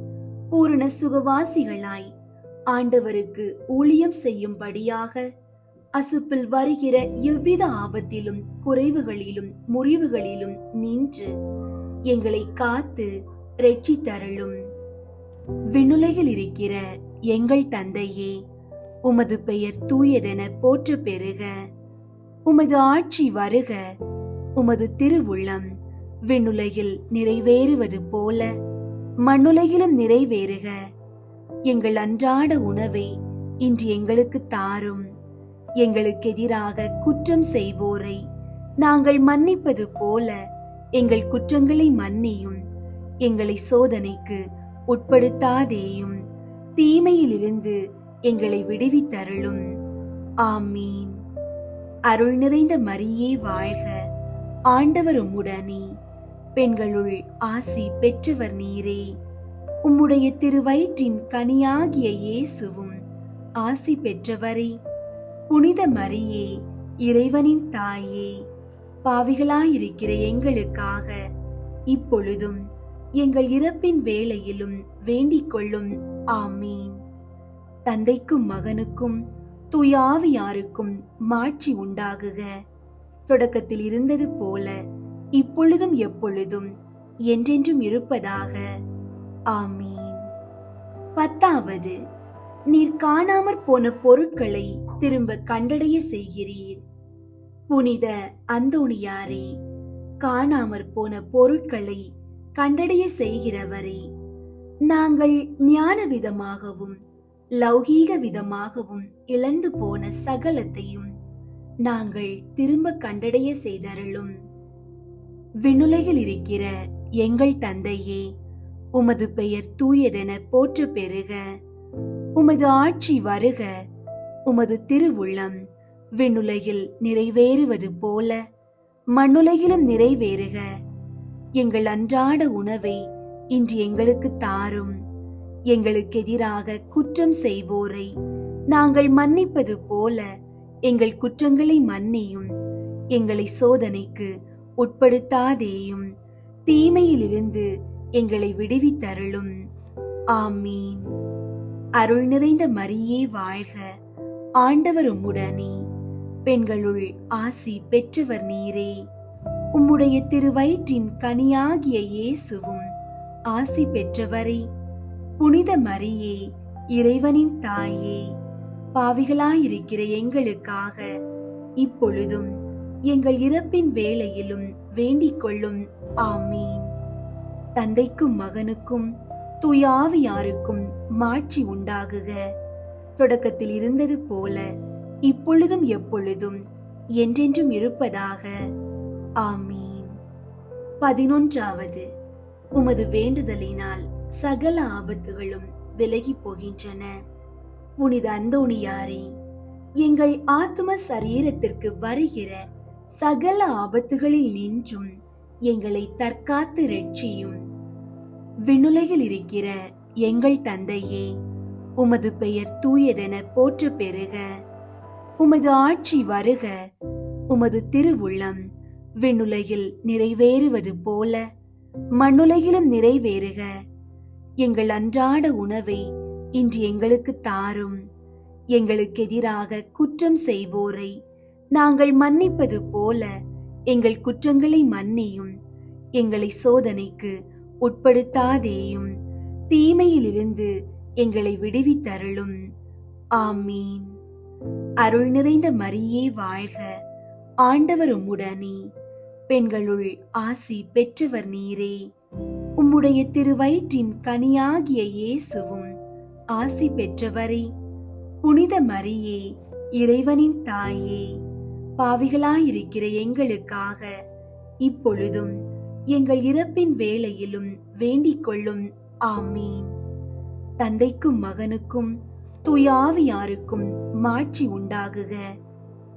பூரண சுகவாசிகளாய் ஆண்டவருக்கு ஊழியம் செய்யும்படியாக அசுப்பில் வருகிற எவ்வித ஆபத்திலும் குறைவுகளிலும் முறிவுகளிலும் நின்று எங்களை காத்து ரட்சித்தருளும். விண்ணுலகில் இருக்கிற எங்கள் தந்தையே, உமது பெயர் தூயதென போற்ற பெறுக. உமது ஆட்சி வருக. உமது திருவுள்ளம் விண்ணுலகில் நிறைவேறுவது போல மண்ணுலகிலும் நிறைவேறுக. எங்கள் அன்றாட உணவை இன்று எங்களுக்கு தாரும். எங்களுக்கு எதிராக குற்றம் செய்வோரை நாங்கள் மன்னிப்பது போல எங்கள் குற்றங்களை மன்னியும். எங்களை சோதனைக்கு உட்படுத்தாதேயும், தீமையிலிருந்து எங்களை விடுவித்தருளும். ஆமீன். அருள் நிறைந்த மரியே வாழ்க. ஆண்டவர் உம்முடனே. பெண்களுள் ஆசி பெற்றவர் நீரே. உம்முடைய திருவயிற்றின் கனியாகிய இயேசுவும் ஆசி பெற்றவரே. புனித மரியே, இறைவனின் தாயே, பாவிகளாயிருக்கிற எங்களுக்காக இப்பொழுதும் எங்கள் இறப்பின் வேளையிலும் வேண்டிக் கொள்ளும். ஆமீன். தந்தைக்கும் மகனுக்கும் தூய ஆவியாருக்கும் மாட்சி உண்டாகுக. தொடக்கத்தில் இருந்தது போல இப்பொழுதும் எப்பொழுதும் என்றென்றும் இருப்பதாக. ஆமீன். பத்தாவது, நீர் காணாமற் போன பொருட்களை திரும்ப கண்டடைய செய்கிறீர். புனித அந்தோணியாரே, காணாமற் போன பொருட்களை கண்டடைய செய்கிறவரே, நாங்கள் ஞான விதமாகவும் லௌகீக விதமாகவும் இழந்து போன சகலத்தையும் நாங்கள் திரும்ப கண்டடைய செய்தருளும். விண்ணுலகில் இருக்கிற எங்கள் தந்தையே, உமது பெயர் தூயதென போற்ற பெறுக. உமது ஆட்சி வருக. உமது திருவுள்ளம் விண்ணுலகில் நிறைவேறுவது போல மண்ணுலகிலும் நிறைவேறுக. எங்கள் அன்றாட உணவை இன்று எங்களுக்கு தாரும். எங்களுக்கு எதிராக குற்றம் செய்வோரை நாங்கள் மன்னிப்பது போல எங்கள் குற்றங்களை மன்னியும். எங்களை சோதனைக்கு உட்படுத்தாதேயும், தீமையிலிருந்து எங்களை விடுவித்தருளும். ஆமீன். அருள் நிறைந்த மரியே வாழ்க. ஆண்டவர் உம்முடனே. பெண்களுள் ஆசி பெற்றவர் நீரே. உம்முடைய திருவயிற்றின் கனியாகிய இயேசுவும் ஆசி பெற்றவரே. புனித மரியே, இறைவனின் தாயே, பாவிகளாயிருக்கிற எங்களுக்காக இப்பொழுதும் எங்கள் இறப்பின் வேளையிலும் வேண்டிக் கொள்ளும். ஆமீன். தந்தைக்கும் மகனுக்கும் தூய ஆவியாருக்கும் மாட்சி உண்டாகுக. தொடக்கத்தில் இருந்தது போல இப்பொழுதும் எப்பொழுதும் என்றென்றும் இருப்பதாக. ஆமீன். 11வது. உமது வேண்டுதலினால் சகல ஆபத்துகளும் விலகி போகின்றன. புனித அந்தோணியாரே, எங்கள் ஆத்தும சரீரத்திற்கு வருகிற சகல ஆபத்துகளில் நின்றும் எங்களை தற்காத்து இரட்சியும். விண்ணுலகில் இருக்கிற எங்கள் தந்தையே, உமது பெயர் தூயதென போற்ற பெறுக. உமது ஆட்சி வருக. உமது திருவுள்ளம் விண்ணுலகில் நிறைவேறுவது போல மண்ணுலகிலும் நிறைவேறுக. எங்கள் அன்றாட உணவை இன்று எங்களுக்கு தாரும். எங்களுக்கு எதிராக குற்றம் செய்வோரை நாங்கள் மன்னிப்பது போல எங்கள் குற்றங்களை மன்னியும். எங்களை சோதனைக்கு உட்படுத்தாதேயும், தீமையிலிருந்து எங்களை விடுவித்தருளும். ஆமீன். அருள் நிறைந்த மரியே வாழ்க. ஆண்டவர் உம்முடனே, பெண்களுள் ஆசி பெற்றவர் நீரே. உம்முடைய திருவயிற்றின் கனியாகிய இயேசுவும் ஆசி பெற்றவரே. புனித மரியே, இறைவனின் தாயே, பாவிகளாயிருக்கிற எங்களுக்காக இப்பொழுதும் எங்கள் இறப்பின் வேளையிலும் வேண்டிக் கொள்ளும். ஆமீன். தந்தைக்கும் மகனுக்கும் தூய ஆவியாருக்கும் மாட்சி உண்டாகுக.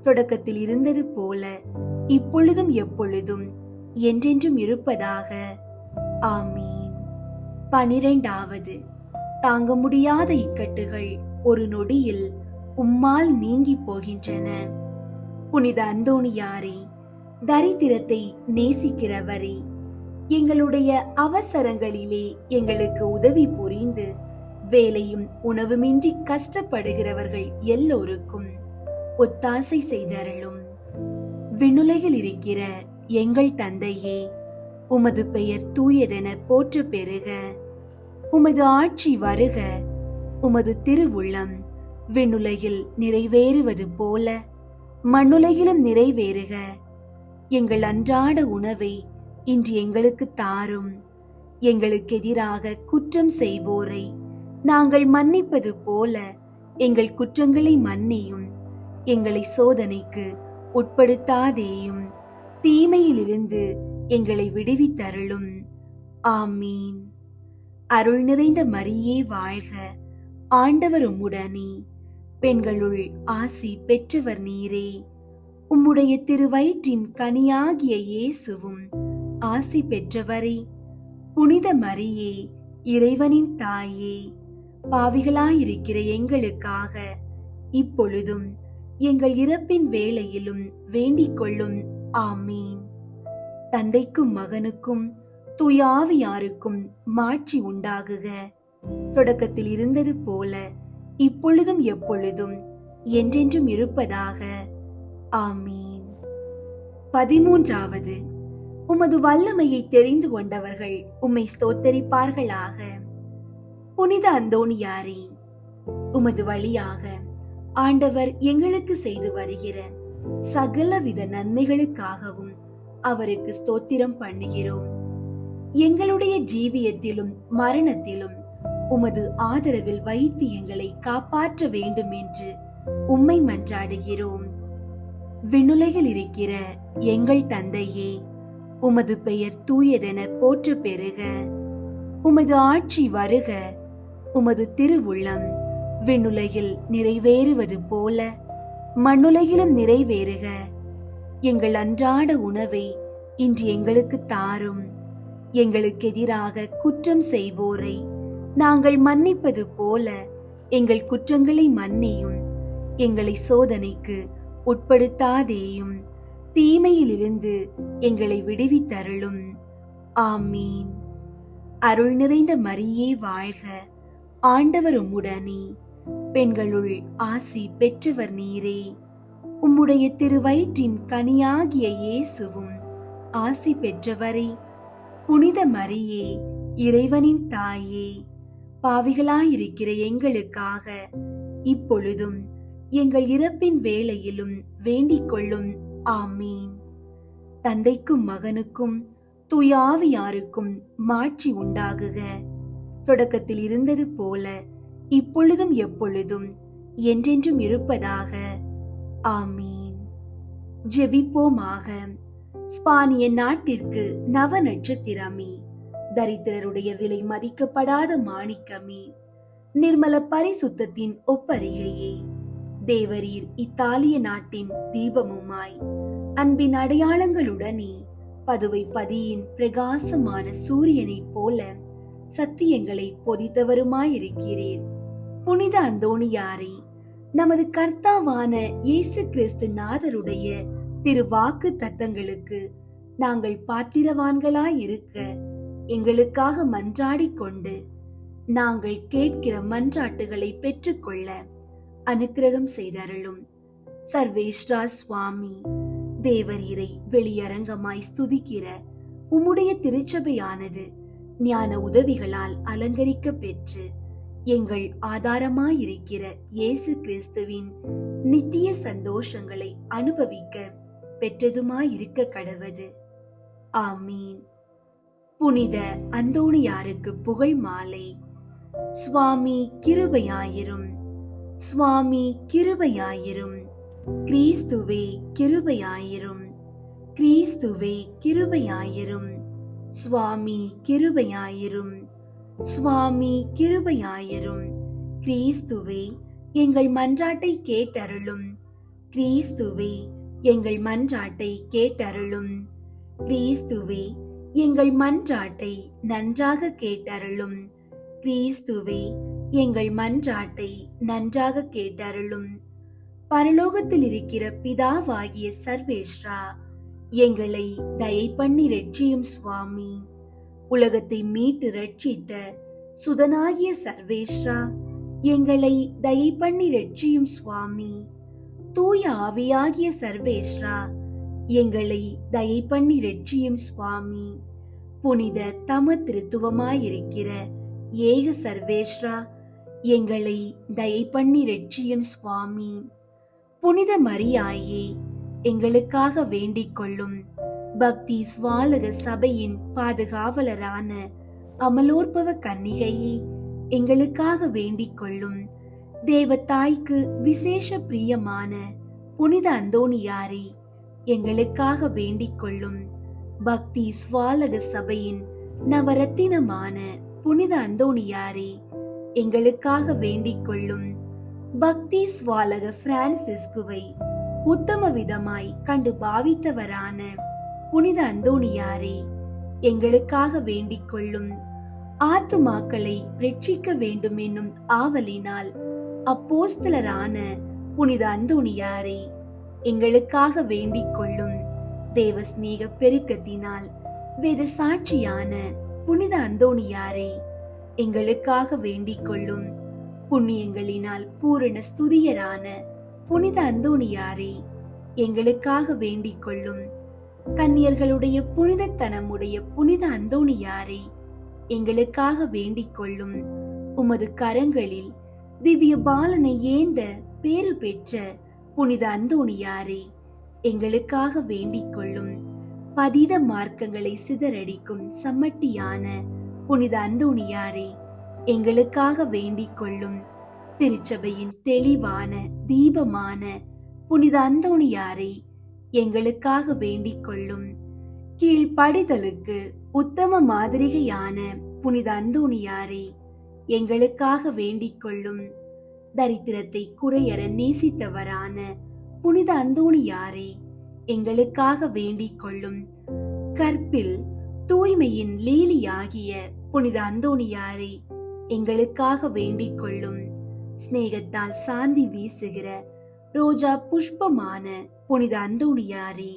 தொடக்கத்தில் இருந்தது போல இப்பொழுதும் எப்பொழுதும் என்றென்றும் இருப்பதாக. ஆமீன். 12வது. தாங்க முடியாத இக்கட்டுகள் ஒரு நொடியில் உம்மால் நீங்கி போகின்றன. புனித அந்தோணியாரே, தரித்திரத்தை நேசிக்கிறவரே, எங்களுடைய அவசரங்களிலே எங்களுக்கு உதவி புரிந்து வேலையும் உணவுமின்றி கஷ்டப்படுகிறவர்கள் எல்லோருக்கும் ஒத்தாசை செய்தருளும். விண்ணுலகில் இருக்கிற எங்கள் தந்தையே, உமது பெயர் தூயதென போற்ற பெறுக. உமது ஆட்சி வருக. உமது திருவுள்ளம் விண்ணுலகில் நிறைவேறுவது போல மண்ணுலகிலும் நிறைவேறுக. எங்கள் அன்றாட உணவை இன்று எங்களுக்கு தாரும். எங்களுக்கு எதிராக குற்றம் செய்வோரை நாங்கள் மன்னிப்பது போல எங்கள் குற்றங்களை மன்னியும். எங்களை சோதனைக்கு உட்படுத்தாதேயும், தீமையிலிருந்து எங்களை விடுவித்தருளும். ஆமீன். அருள் நிறைந்த மரியே வாழ்க. ஆண்டவர் உம்முடனே, பெண்களுள் ஆசி பெற்றவர் நீரே. உம்முடைய திருவயிற்றின் கனியாகிய இயேசுவும் ஆசி பெற்றவரே. புனித மரியே, இறைவனின் தாயே, பாவிகளாயிருக்கிற எங்களுக்காக இப்பொழுதும் எங்கள் இறப்பின் வேளையிலும் வேண்டிக் கொள்ளும். ஆமீன். தந்தைக்கும் மகனுக்கும் தூய ஆவியாருக்கும் மாட்சி உண்டாகுக. தொடக்கத்தில் இருந்தது போல இப்பொழுதும் எப்பொழுதும் என்றென்றும் இருப்பதாக. ஆமீன். 13வது. உமது வல்லமையை தெரிந்து கொண்டவர்கள் உம்மை ஸ்தோத்தரிப்பார்களாக. புனித அந்தோணியாரே, உமது வழியாக ஆண்டவர் எங்களுக்கு செய்து வருகிற சகலவித நன்மைகளுக்காகவும் அவருக்கு ஸ்தோத்திரம் பண்ணுகிறோம். எங்களுடைய ஜீவியத்திலும் மரணத்திலும் உமது ஆதரவில் வைத்து எங்களை காப்பாற்ற வேண்டும் என்று உம்மை மன்றாடுகிறோம். விண்ணுலகில் இருக்கிற எங்கள் தந்தையே, உமது பெயர் தூயதென போற்ற பெறுக. உமது ஆட்சி வருக. உமது திருவுள்ளம் விண்ணுலகில் நிறைவேறுவது போல மண்ணுலகிலும் நிறைவேறுக. எங்கள் அன்றாட உணவை இன்று எங்களுக்கு தாரும். எங்களுக்கு எதிராக குற்றம் செய்வோரை நாங்கள் மன்னிப்பது போல எங்கள் குற்றங்களை மன்னியும். எங்களை சோதனைக்கு உட்படுத்தாதேயும், தீமையிலிருந்து எங்களை விடுவித்தருளும். ஆமீன். அருள் நிறைந்த மரியே வாழ்க. ஆண்டவர் உம்முடனே, பெண்களுள் ஆசி பெற்றவர் நீரே. உம்முடைய திருவயிற்றின் கனியாகிய இயேசுவும் ஆசி பெற்றவரே, புனித மரியே, இறைவனின் தாயே, பாவிகளாயிருக்கிற எங்களுக்காக இப்பொழுதும் எங்கள் இறப்பின் வேளையிலும் வேண்டிக் கொள்ளும். ஆமீன். தந்தைக்கும் மகனுக்கும் தூய ஆவியாருக்கும் மாட்சி உண்டாகுக. தொடக்கத்தில் இருந்தது போல இப்பொழுதும் எப்பொழுதும் என்றென்றும் இருப்பதாக. ஆமீன். ஜெபிப்போமாக. ஸ்பானிய நாட்டிற்கு நவ நட்சத்திரமே, தரித்திரருடைய விலை மதிக்கப்படாத மாணிக்கமே, நிர்மல பரிசுத்தத்தின் ஒப்பரிகையே, தேவரீர் இத்தாலிய நாட்டின் தீபமுமாய் அன்பின் அடையாளங்களுடனே பதுவை பதியின் பிரகாசமான சூரியனைப் போல சத்தியங்களை பொதித்தவருமாயிருக்கிறீர். புனித அந்தோணியாரே, நமது கர்த்தாவான இயேசு கிறிஸ்து நாதருடைய திருவாக்கு தத்தங்களுக்கு நாங்கள் பாத்திரவான்களாயிருக்க எங்களுக்காக மன்றாடிக் கொண்டு நாங்கள் கேட்கிற மன்றாட்டுகளை பெற்றுக்கொள்ள அனுக்கிரகம் செய்தருளும். சர்வேஸ்வரா சுவாமி, தேவரீரை வெளியரங்கமாய் ஸ்துதிக்கிற உம்முடைய திருச்சபையானது ஞான உதவிகளால் அலங்கரிக்க பெற்று எங்கள் ஆதாரமாயிருக்கிற இயேசு கிறிஸ்துவின் நித்திய சந்தோஷங்களை அனுபவிக்க பெற்றதுமாயிருக்க கடவது. ஆமீன். புனித அந்தோணியாருக்கு புகழ் மாலை. சுவாமி கிருபையாயிரும், சுவாமி கிருபையாயிரும், கிறிஸ்துவே கிருபையாயிரும், கிறிஸ்துவே கிருபையாயிரும், சுவாமி கிருபையாயிரும், சுவாமி கிருபையாயிரும். கிறிஸ்துவே எங்கள் மன்றாட்டை கேட்டருளும், கிறிஸ்துவே எங்கள் மன்றாட்டை கேட்டருளும், கிறிஸ்துவே எங்கள் மன்றாட்டை நன்றாக கேட்டருளும், கிறிஸ்துவே எங்கள் மன்றாட்டை நன்றாக கேட்டருளும். பரலோகத்தில் இருக்கிற பிதாவாகிய சர்வேஸ்வரா, எங்களை தயை பண்ணி ரட்சியும் சுவாமி. உலகத்தை மீட்டு ரட்சித்த சுதனாகிய சர்வேஸ்வரா, எங்களை தயை பண்ணி ரட்சியும் சுவாமி. தூய ஆவியாகிய சர்வேஸ்வரா, எங்களை தயை பண்ணி ரட்சியும் சுவாமி. புனித தம திருத்துவமாயிருக்கிற ஏக சர்வேஸ்வரா, எங்களை தயை பண்ணி ரட்சியும் சுவாமி. புனித மரியாயே, எங்களுக்காக வேண்டிக் கொள்ளும். பக்தி ஸ்வாலக சபையின் பாதுகாவலரான அமலோற்பவ கன்னிகையே, எங்களுக்காக வேண்டிக் கொள்ளும். தேவதாய்க்கு விசேஷ பிரியமான புனித அந்தோணியாரே, எங்களுக்காக வேண்டிக் கொள்ளும். பக்தி ஸ்வாலக சபையின் நவரத்தினமான புனித அந்தோணியாரே, எங்களுக்காக வேண்டிக் கொள்ளும். பக்தி ஸ்வாலக பிரான்சிஸ்குவை உத்தம விதமாய் கண்டு பாவித்தவரான புனித அந்தோணியாரே, எங்களுக்காக வேண்டிக் கொள்ளும். ஆத்துமாக்களை ரட்சிக்க வேண்டும் என்னும் ஆவலினால் அப்போஸ்தலரான புனித அந்தோணியாரே, எங்களுக்காக வேண்டிக் கொள்ளும். தேவ ஸ்நேக பெருக்கத்தினால் வேத சாட்சியான புனித அந்தோணியாரே, எங்களுக்காக வேண்டிக் கொள்ளும். புண்ணியங்களினால் பூரண ஸ்துதியரான புனித அந்தோணியாரே, எங்களுக்காக வேண்டிக் கொள்ளும். கன்னியர்களுடைய புனிதத்தனமுடைய புனித அந்தோணியாரே, எங்களுக்காக வேண்டிக் கொள்ளும். உமது கரங்களில் திவ்ய பாலனை ஏந்த பேறு பெற்ற புனித அந்தோணியாரே, எங்களுக்காக வேண்டிக் கொள்ளும். பதித மார்க்கங்களை சிதறடிக்கும் சம்மட்டியான புனித அந்தோணியாரே, எங்களுக்காக வேண்டிக் கொள்ளும். திருச்சபையின் தெளிவான தீபமான புனித அந்தோணியாரே, எங்களுக்காக வேண்டிக் கொள்ளும். கீழ்ப்படிதலுக்கு உத்தம மாதிரிகையான புனித அந்தோணியாரே, எங்களுக்காக வேண்டிக் கொள்ளும். தரித்திரத்தை குறையற நேசித்தவரான புனித அந்தோணியாரே, எங்களுக்காக வேண்டிக் கொள்ளும். கற்பில் தூய்மையின் லீலியாகிய புனித அந்தோணியாரே, எங்களுக்காக வேண்டிக் கொள்ளும். சிநேகத்தால் சாந்தி வீசுகிற ரோஜா புஷ்பமான புனித அந்தோணியாரே,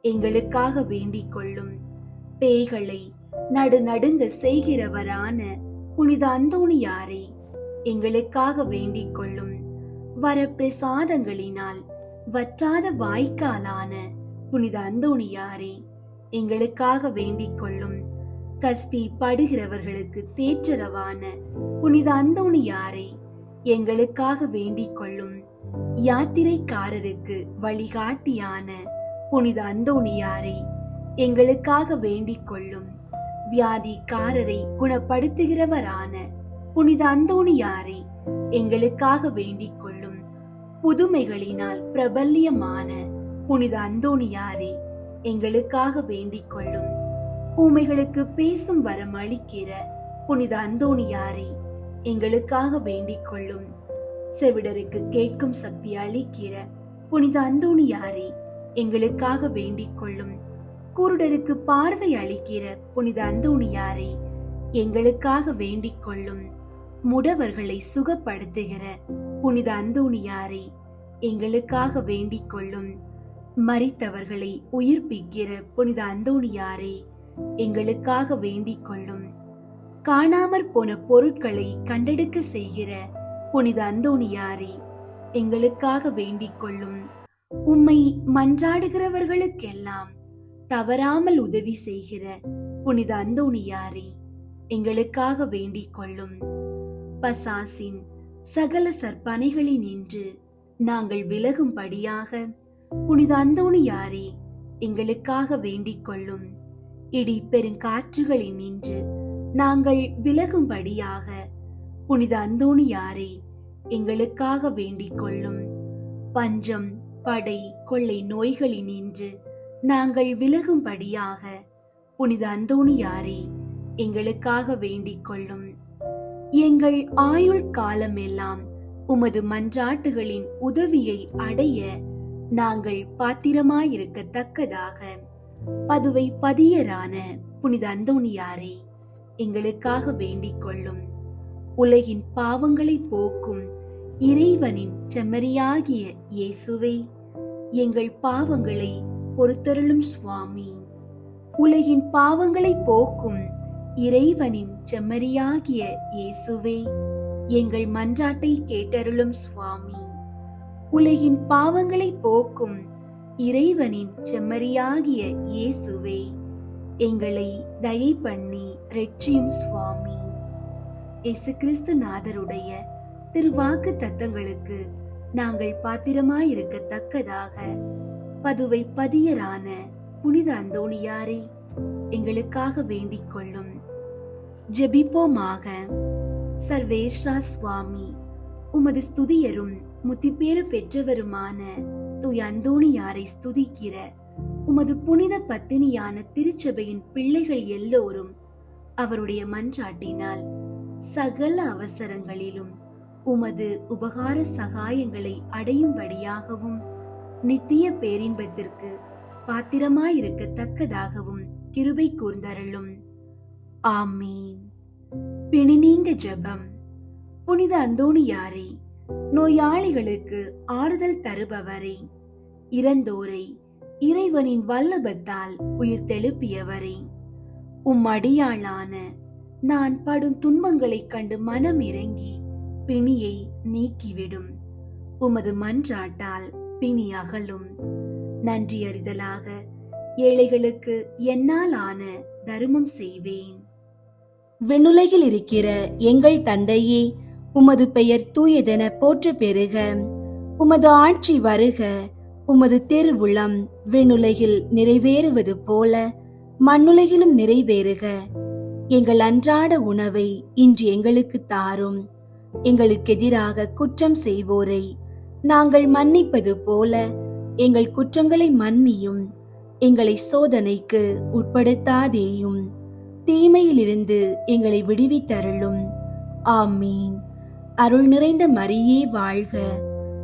எங்களுக்காக வேண்டிக் கொள்ளும். பேய்களை நடுநடுங்க செய்கிறவரான புனித அந்தோணியாரே, எங்களுக்காக வேண்டிக் கொள்ளும். வரப்பிரசாதங்களினால் வற்றாத வாய்க்காலான புனித அந்தோணியாரே, எங்களுக்காக வேண்டிக் கொள்ளும். கஸ்தி படுகிறவர்களுக்கு தேற்றரவான புனித அந்தோணியாரே, எங்களுக்காக வேண்டிக் கொள்ளும். யாத்திரைக்காரருக்கு வழிகாட்டியான புனித அந்தோணியாரே, எங்களுக்காக வேண்டிக் கொள்ளும். வியாதிக்காரரை குணப்படுத்துகிறவரான புனித அந்தோணியாரே, எங்களுக்காக வேண்டிக் கொள்ளும். புதுமைகளினால் பிரபல்யமான புனித அந்தோணியாரே, எங்களுக்காக வேண்டிக் கொள்ளும். ஊமைகளுக்கு பேசும் வரம் அளிக்கிற புனித அந்தோணியாரே, எங்களுக்காக வேண்டிக் கொள்ளும். செவிடருக்கு கேட்கும் சக்தி அளிக்கிற புனித அந்தோணியாரே, எங்களுக்காக வேண்டிக் கொள்ளும். குருடருக்கு பார்வை அளிக்கிற புனித அந்தோணியாரே, எங்களுக்காக வேண்டிக் கொள்ளும். முடவர்களை சுகப்படுத்துகிற புனித அந்தோணியாரே, எங்களுக்காக வேண்டிக் கொள்ளும். மரித்தவர்களை உயிர்ப்பிக்கிற புனித அந்தோணியாரே, எங்களுக்காக வேண்டிக் கொள்ளும். காணாமற் போன பொருட்களை கண்டெடுக்க செய்கிற புனித அந்தோணியாரே, எங்களுக்காக வேண்டிக் கொள்ளும். உம்மை மன்றாடுகிறவர்களுக்கெல்லாம் தவறாமல் உதவி செய்கிற புனித அந்தோணியாரே, எங்களுக்காக வேண்டிக் கொள்ளும். பசாசின் சகல சற்பனைகளினின்று நாங்கள் விலகும்படியாக புனித அந்தோணியாரே, எங்களுக்காக வேண்டிக் கொள்ளும். இடி பெருங்காற்றுகளினின்று நாங்கள் விலகும்படியாக புனித அந்தோணியாரே, எங்களுக்காக வேண்டிக் கொள்ளும். பஞ்சம், படை, கொள்ளை நோய்களினின்று நாங்கள் விலகும்படியாக புனித அந்தோணியாரே, எங்களுக்காக வேண்டிக் கொள்ளும். எங்கள் ஆயுள் காலமெல்லாம் உமது மன்றாட்டுகளின் உதவியை அடைய நாங்கள் பாத்திரமாயிருக்கத்தக்கதாக பதுவை பதியரான புனித அந்தோணியாரே, எங்களுக்காக வேண்டிக் கொள்ளும். உலகின் பாவங்களை போக்கும் இறைவனின் செம்மறியாகிய இயேசுவே, எங்கள் பாவங்களை பொறுத்தருளும் சுவாமி. உலகின் பாவங்களை போக்கும் இறைவனின் செம்மறியாகிய இயேசுவே, எங்கள் மன்றாட்டை கேட்டருளும் சுவாமி. உலகின் பாவங்களை போக்கும் இறைவனின் செம்மறியாகிய இயேசுவே, எங்களை தயை பண்ணி இரட்சியும் சுவாமி. இயேசு கிறிஸ்து நாதருடைய திருவாக்கு தத்தங்களுக்கு நாங்கள் பாத்திரமாயிருக்கத்தக்கதாக பதுவை பதியரான புனித அந்தோணியாரே, எங்களுக்காக வேண்டிக் கொள்ளும். ஜெபிப்போமாக. சர்வேஸ்வரா சுவாமி, உமது ஸ்துதியரும் முத்திப்பேறு பெற்றவருமான தூய அந்தோணியாரை ஸ்துதிக்கிற உமது புனித பத்தினியான திருச்சபையின் பிள்ளைகள் எல்லோரும் அவருடைய மன்றாட்டினால் சகல அவசரங்களிலும் உமது உபகார சகாயங்களை அடையும்படியாகவும் நித்திய பேரின்பத்திற்கு பாத்திரமாயிருக்கத்தக்கதாகவும் கிருபை கூர்ந்தருளும். ஆமீன். பிணிநீங்க ஜெபம். புனித அந்தோணியாரே, நோயாளிகளுக்கு ஆறுதல் தருபவரே, இறந்தோரை இறைவனின் வல்லபத்தால் உயிர் தெழுப்பியவரே, அடியாளான நான் படும் துன்பங்களைக் கண்டு மனம் இறங்கி பிணியை நீக்கிவிடும். உமது மன்றாட்டால் பிணி அகலும். நன்றி அறிதலாக ஏழைகளுக்கு என்னால் ஆன தருமம் செய்வேன். விண்ணுலகில் இருக்கிற எங்கள் தந்தையே, உமது பெயர் தூயதென போற்ற பெறுக. உமது ஆட்சி வருக. உமது திருவுளம் விண்ணுலகில் நிறைவேறுவது போல மண்ணுலகிலும் நிறைவேறுக. எங்கள் அன்றாட உணவை இன்று எங்களுக்கு தாரும். எங்களுக்கு எதிராக குற்றம் செய்வோரை நாங்கள் மன்னிப்பது போல எங்கள் குற்றங்களை மன்னியும். எங்களை சோதனைக்கு உட்படுத்தாதேயும், தீமையிலிருந்து எங்களை விடுவித்தருளும். ஆமீன். அருள் நிறைந்த மரியே வாழ்க.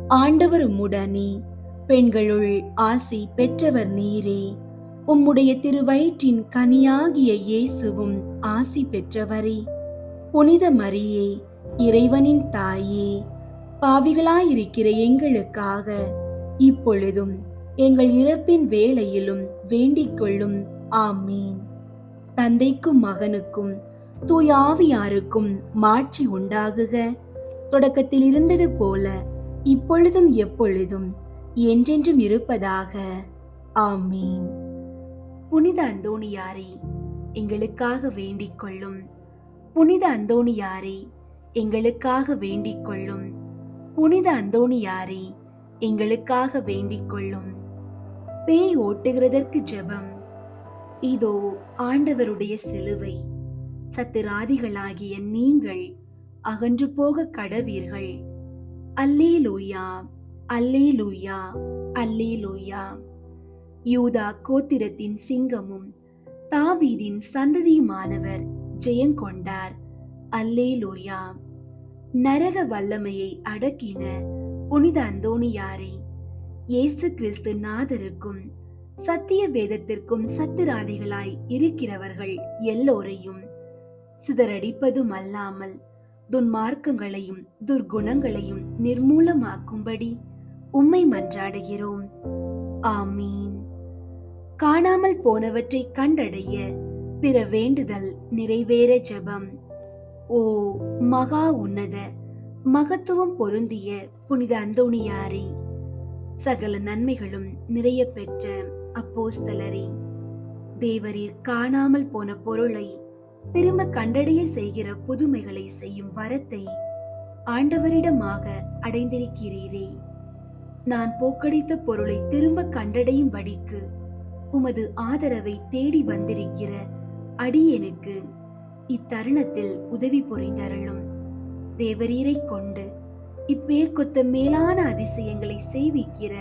ஆண்டவர் உம்முடனே, பெண்களுள் ஆசி பெற்றவர் நீரே. உம்முடைய திருவயிற்றின் கனியாகிய இயேசுவும் ஆசி பெற்றவரே. புனித மரியே, இறைவனின் தாயே, பாவிகளாயிருக்கிற எங்களுக்காக இப்பொழுதும் எங்கள் இறப்பின் வேளையிலும் வேண்டிக் கொள்ளும். ஆமீன். தந்தைக்கும் மகனுக்கும் தூய ஆவியாருக்கும் மாட்சி உண்டாகுக. தொடக்கத்தில் இருந்தது போல இப்பொழுதும் எப்பொழுதும் என்றென்றும் இருப்பதாக. ஆமீன். புனித அந்தோணியாரே, எங்களுக்காக வேண்டிக் கொள்ளும். புனித அந்தோணியாரே, எங்களுக்காக வேண்டிக் கொள்ளும். புனித அந்தோணியாரே, எங்களுக்காக வேண்டிக் கொள்ளும். பேய் ஓட்டுகிறதற்கு ஜெபம். இதோ ஆண்டவருடைய சிலுவை. சத்துராதிகளாகிய நீங்கள் அகன்று போக கடவீர்கள். அல்லேலூயா, அல்லேலூயா, அல்லேலூயா. யூதா கோத்திரத்தின் சிங்கமும் தாவீதின் சந்ததியுமானவர் ஜெயங்கொண்டார். அல்லேலூயா. நரக வல்லமையை அடக்கின புனித அந்தோணியாரே, இயேசு கிறிஸ்து நாதருக்கும் சத்திய வேதத்திற்கும் சத்துராதிகளாய் இருக்கிறவர்கள் எல்லோரையும் சிதறடிப்பதும் அல்லாமல் துன்மார்க்கங்களையும் துர்குணங்களையும் நிர்மூலமாக்கும்படி உம்மை மன்றாடுகிறோம். ஆமீன். காணாமல் போனவற்றை கண்டடைய பிற வேண்டுதல் நிறைவேற ஜெபம். ஓ மகா உன்னத மகத்துவம் பொருந்திய புனித அந்தோணியாரே, சகல நன்மைகளும் நிறைய பெற்ற அப்போஸ்தலரே, தேவரீர் காணாமல் போன பொருளை திரும்ப கண்டடைய செய்கிற புதுமைகளை செய்யும் வரத்தை ஆண்டவரிடமாக அடைந்திருக்கிறீரே. நான் போக்கடித்த பொருளை திரும்ப கண்டடையும்படிக்கு உமது ஆதரவை தேடி வந்திருக்கிற அடியேனுக்கு இத்தருணத்தில் உதவி புரிந்தருளும். தேவரீரை கொண்டு இப்பேர்க்கொத்த மேலான அதிசயங்களை செய்விக்கிற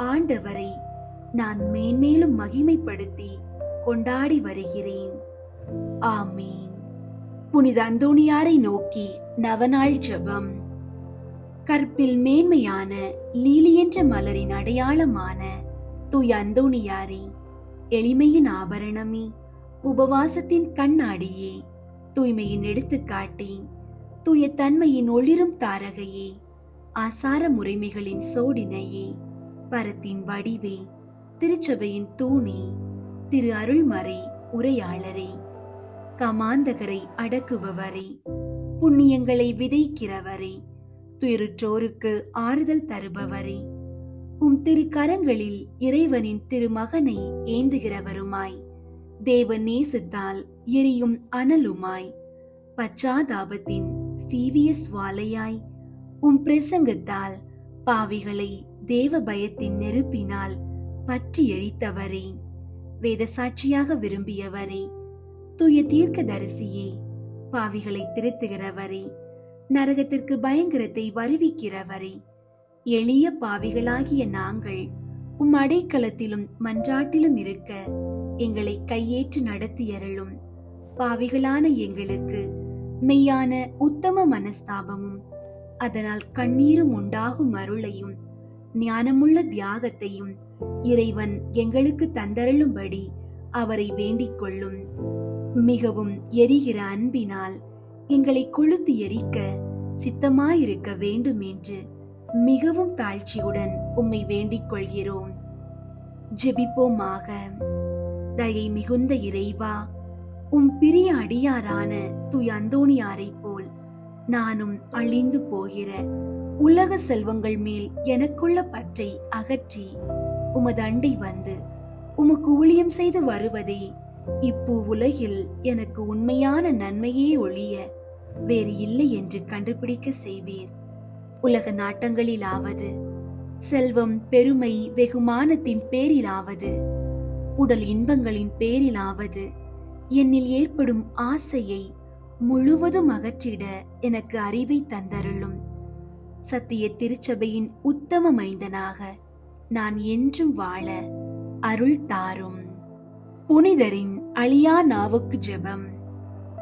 ஆண்டவரை நான் மேன்மேலும் மகிமைப்படுத்தி கொண்டாடி வருகிறேன். ஆமீன். புனித அந்தோணியாரை நோக்கி நவநாள் ஜெபம். கற்பில் மேன்மையான லீலி என்ற மலரின் அடையாளமான தூய அந்தோணியாரே, எளிமையின் ஆபரணமே, உபவாசத்தின் கண்ணாடியே, தூய்மையின் எடுத்துக்காட்டி, தூய தன்மையின் ஒளிரும் தாரகையே, ஆசார முறைமைகளின் சோடினையே, பரத்தின் வடிவே, திருச்சபையின் தூணே, திரு அருள்மறை உரையாளரே, கமாந்தகரை அடக்குபவரே, புண்ணியங்களை விதைக்கிறவரே, துயருற்றோருக்கு ஆறுதல் தருபவரே, உம் திருக்கரங்களில் இறைவனின் திருமகனை ஏந்துகிறவருமாய், தேவ நேசத்தால் எரியும் அனலுமாய், பச்சாதாபத்தின் சீவிய சுவாலையாய், உம் பிரசங்கத்தால் பாவிகளை தேவ பயத்தின் நெருப்பினால் பற்றி எரித்தவரே, வேத சாட்சியாக விரும்பியவரே, தூய தீர்க்கதரிசியே, பாவிகளை திருத்துகிறவரே, நரகத்திற்கு பயங்கரத்தை வருவிக்கிறவரே, எளிய பாவிகளாகிய நாங்கள் உம் அடைக்கலத்திலும் மன்றாட்டிலும் இருக்க எங்களை கையேற்று நடத்தியருளும். பாவிகளான எங்களுக்கு மெய்யான உத்தம மனஸ்தாபமும் அதனால் கண்ணீரும் உண்டாகும் அருளையும் ஞானமுள்ள தியாகத்தையும் இறைவன் எங்களுக்கு தந்தருளும்படி அவரை வேண்டிக் கொள்ளும். மிகவும் எரிகிற அன்பினால் எங்களை கொளுத்து எரிக்க சித்தமாயிருக்க வேண்டும் என்று மிகவும் தாழ்ச்சியுடன் உம்மை வேண்டிக் கொள்கிறோம். ஜெபிப்போமாக. தயை மிகுந்த இறைவா, உம் பிரிய அடியாரான தூய அந்தோணியாரை போல் நானும் அழிந்து போகிற உலக செல்வங்கள் மேல் எனக்குள்ள பற்றை அகற்றி உமது அண்டை வந்து உமக்கு ஊழியம் செய்து வருவதே இப்போ உலகில் எனக்கு உண்மையான நன்மையே ஒழிய வேறு இல்லை என்று கண்டுபிடிக்க செய்வீர். உலக நாட்டங்களிலாவது, செல்வம் பெருமை வெகுமானத்தின் பேரிலாவது, உடல் இன்பங்களின் பேரிலாவது என்னில் ஏற்படும் ஆசையை முழுவதும் அகற்றிட எனக்கு அறிவை தந்தருளும். சத்திய திருச்சபையின் உத்தம மைந்தனாக நான் என்றும் வாழ அருள் தாரும். புனிதரின் அழியா நாவுக்கு ஜெபம்.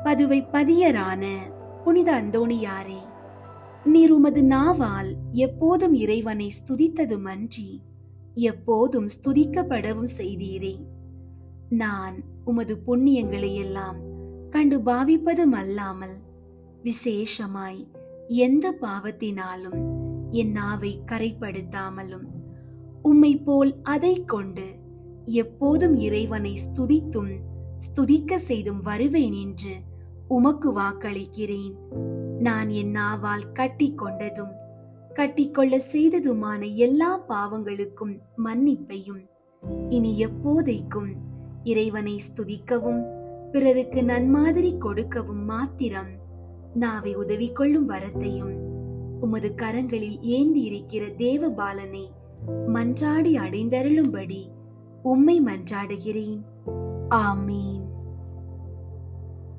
பதுவை பதியரான புனித அந்தோணியாரே, நீர் உமது நாவால் எப்போதும் இறைவனை ஸ்துதித்ததுமன்றி எப்போதும் ஸ்துதிக்கப்படவும் செய்தீரே. நான் உமது புண்ணியங்களை எல்லாம் கண்டு பாவிப்பதும் அல்லாமல் விசேஷமாய் எந்த பாவத்தினாலும் என் நாவை கரைப்படுத்தாமலும் உம்மை போல் அதை கொண்டு எப்போதும் இறைவனை ஸ்துதித்தும் ஸ்துதிக்க செய்தும் வருவேன் என்று உமக்கு வாக்களிக்கிறேன். நான் என் நாவால் கட்டி கொண்டதும் கட்டிக்கொள்ள செய்ததுமான எல்லா பாவங்களுக்கும் மன்னிப்பையும் இனி எப்போதைக்கும் இறைவனை ஸ்துதிக்கவும் பிறருக்கு நன்மாதிரி கொடுக்கவும் மாத்திரம் நாவை உதவி கொள்ளும் வரத்தையும் உமது கரங்களில் ஏந்தி இருக்கிற தேவபாலனை மன்றாடி அடைந்தருளும்படி உம்மை மன்றாடுகிறேன். ஆமீன்.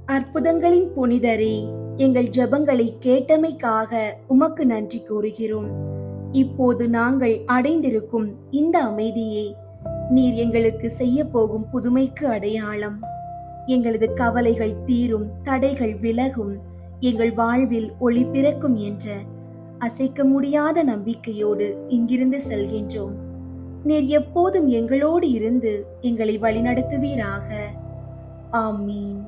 அற்புதங்களின் புனிதரே, எங்கள் ஜெபங்களை கேட்டமைக்காக உமக்கு நன்றி கூறுகிறோம். இப்போது நாங்கள் அடைந்திருக்கும் இந்த அமைதியே நீர் எங்களுக்கு செய்ய போகும் புதுமைக்கு அடையாளம். எங்களது கவலைகள் தீரும், தடைகள் விலகும், எங்கள் வாழ்வில் ஒளி பிறக்கும் என்ற அசைக்க முடியாத நம்பிக்கையோடு இங்கிருந்து செல்கின்றோம். நீர் எப்போதும் எங்களோடு இருந்து எங்களை வழிநடத்துவீராக. ஆமீன்.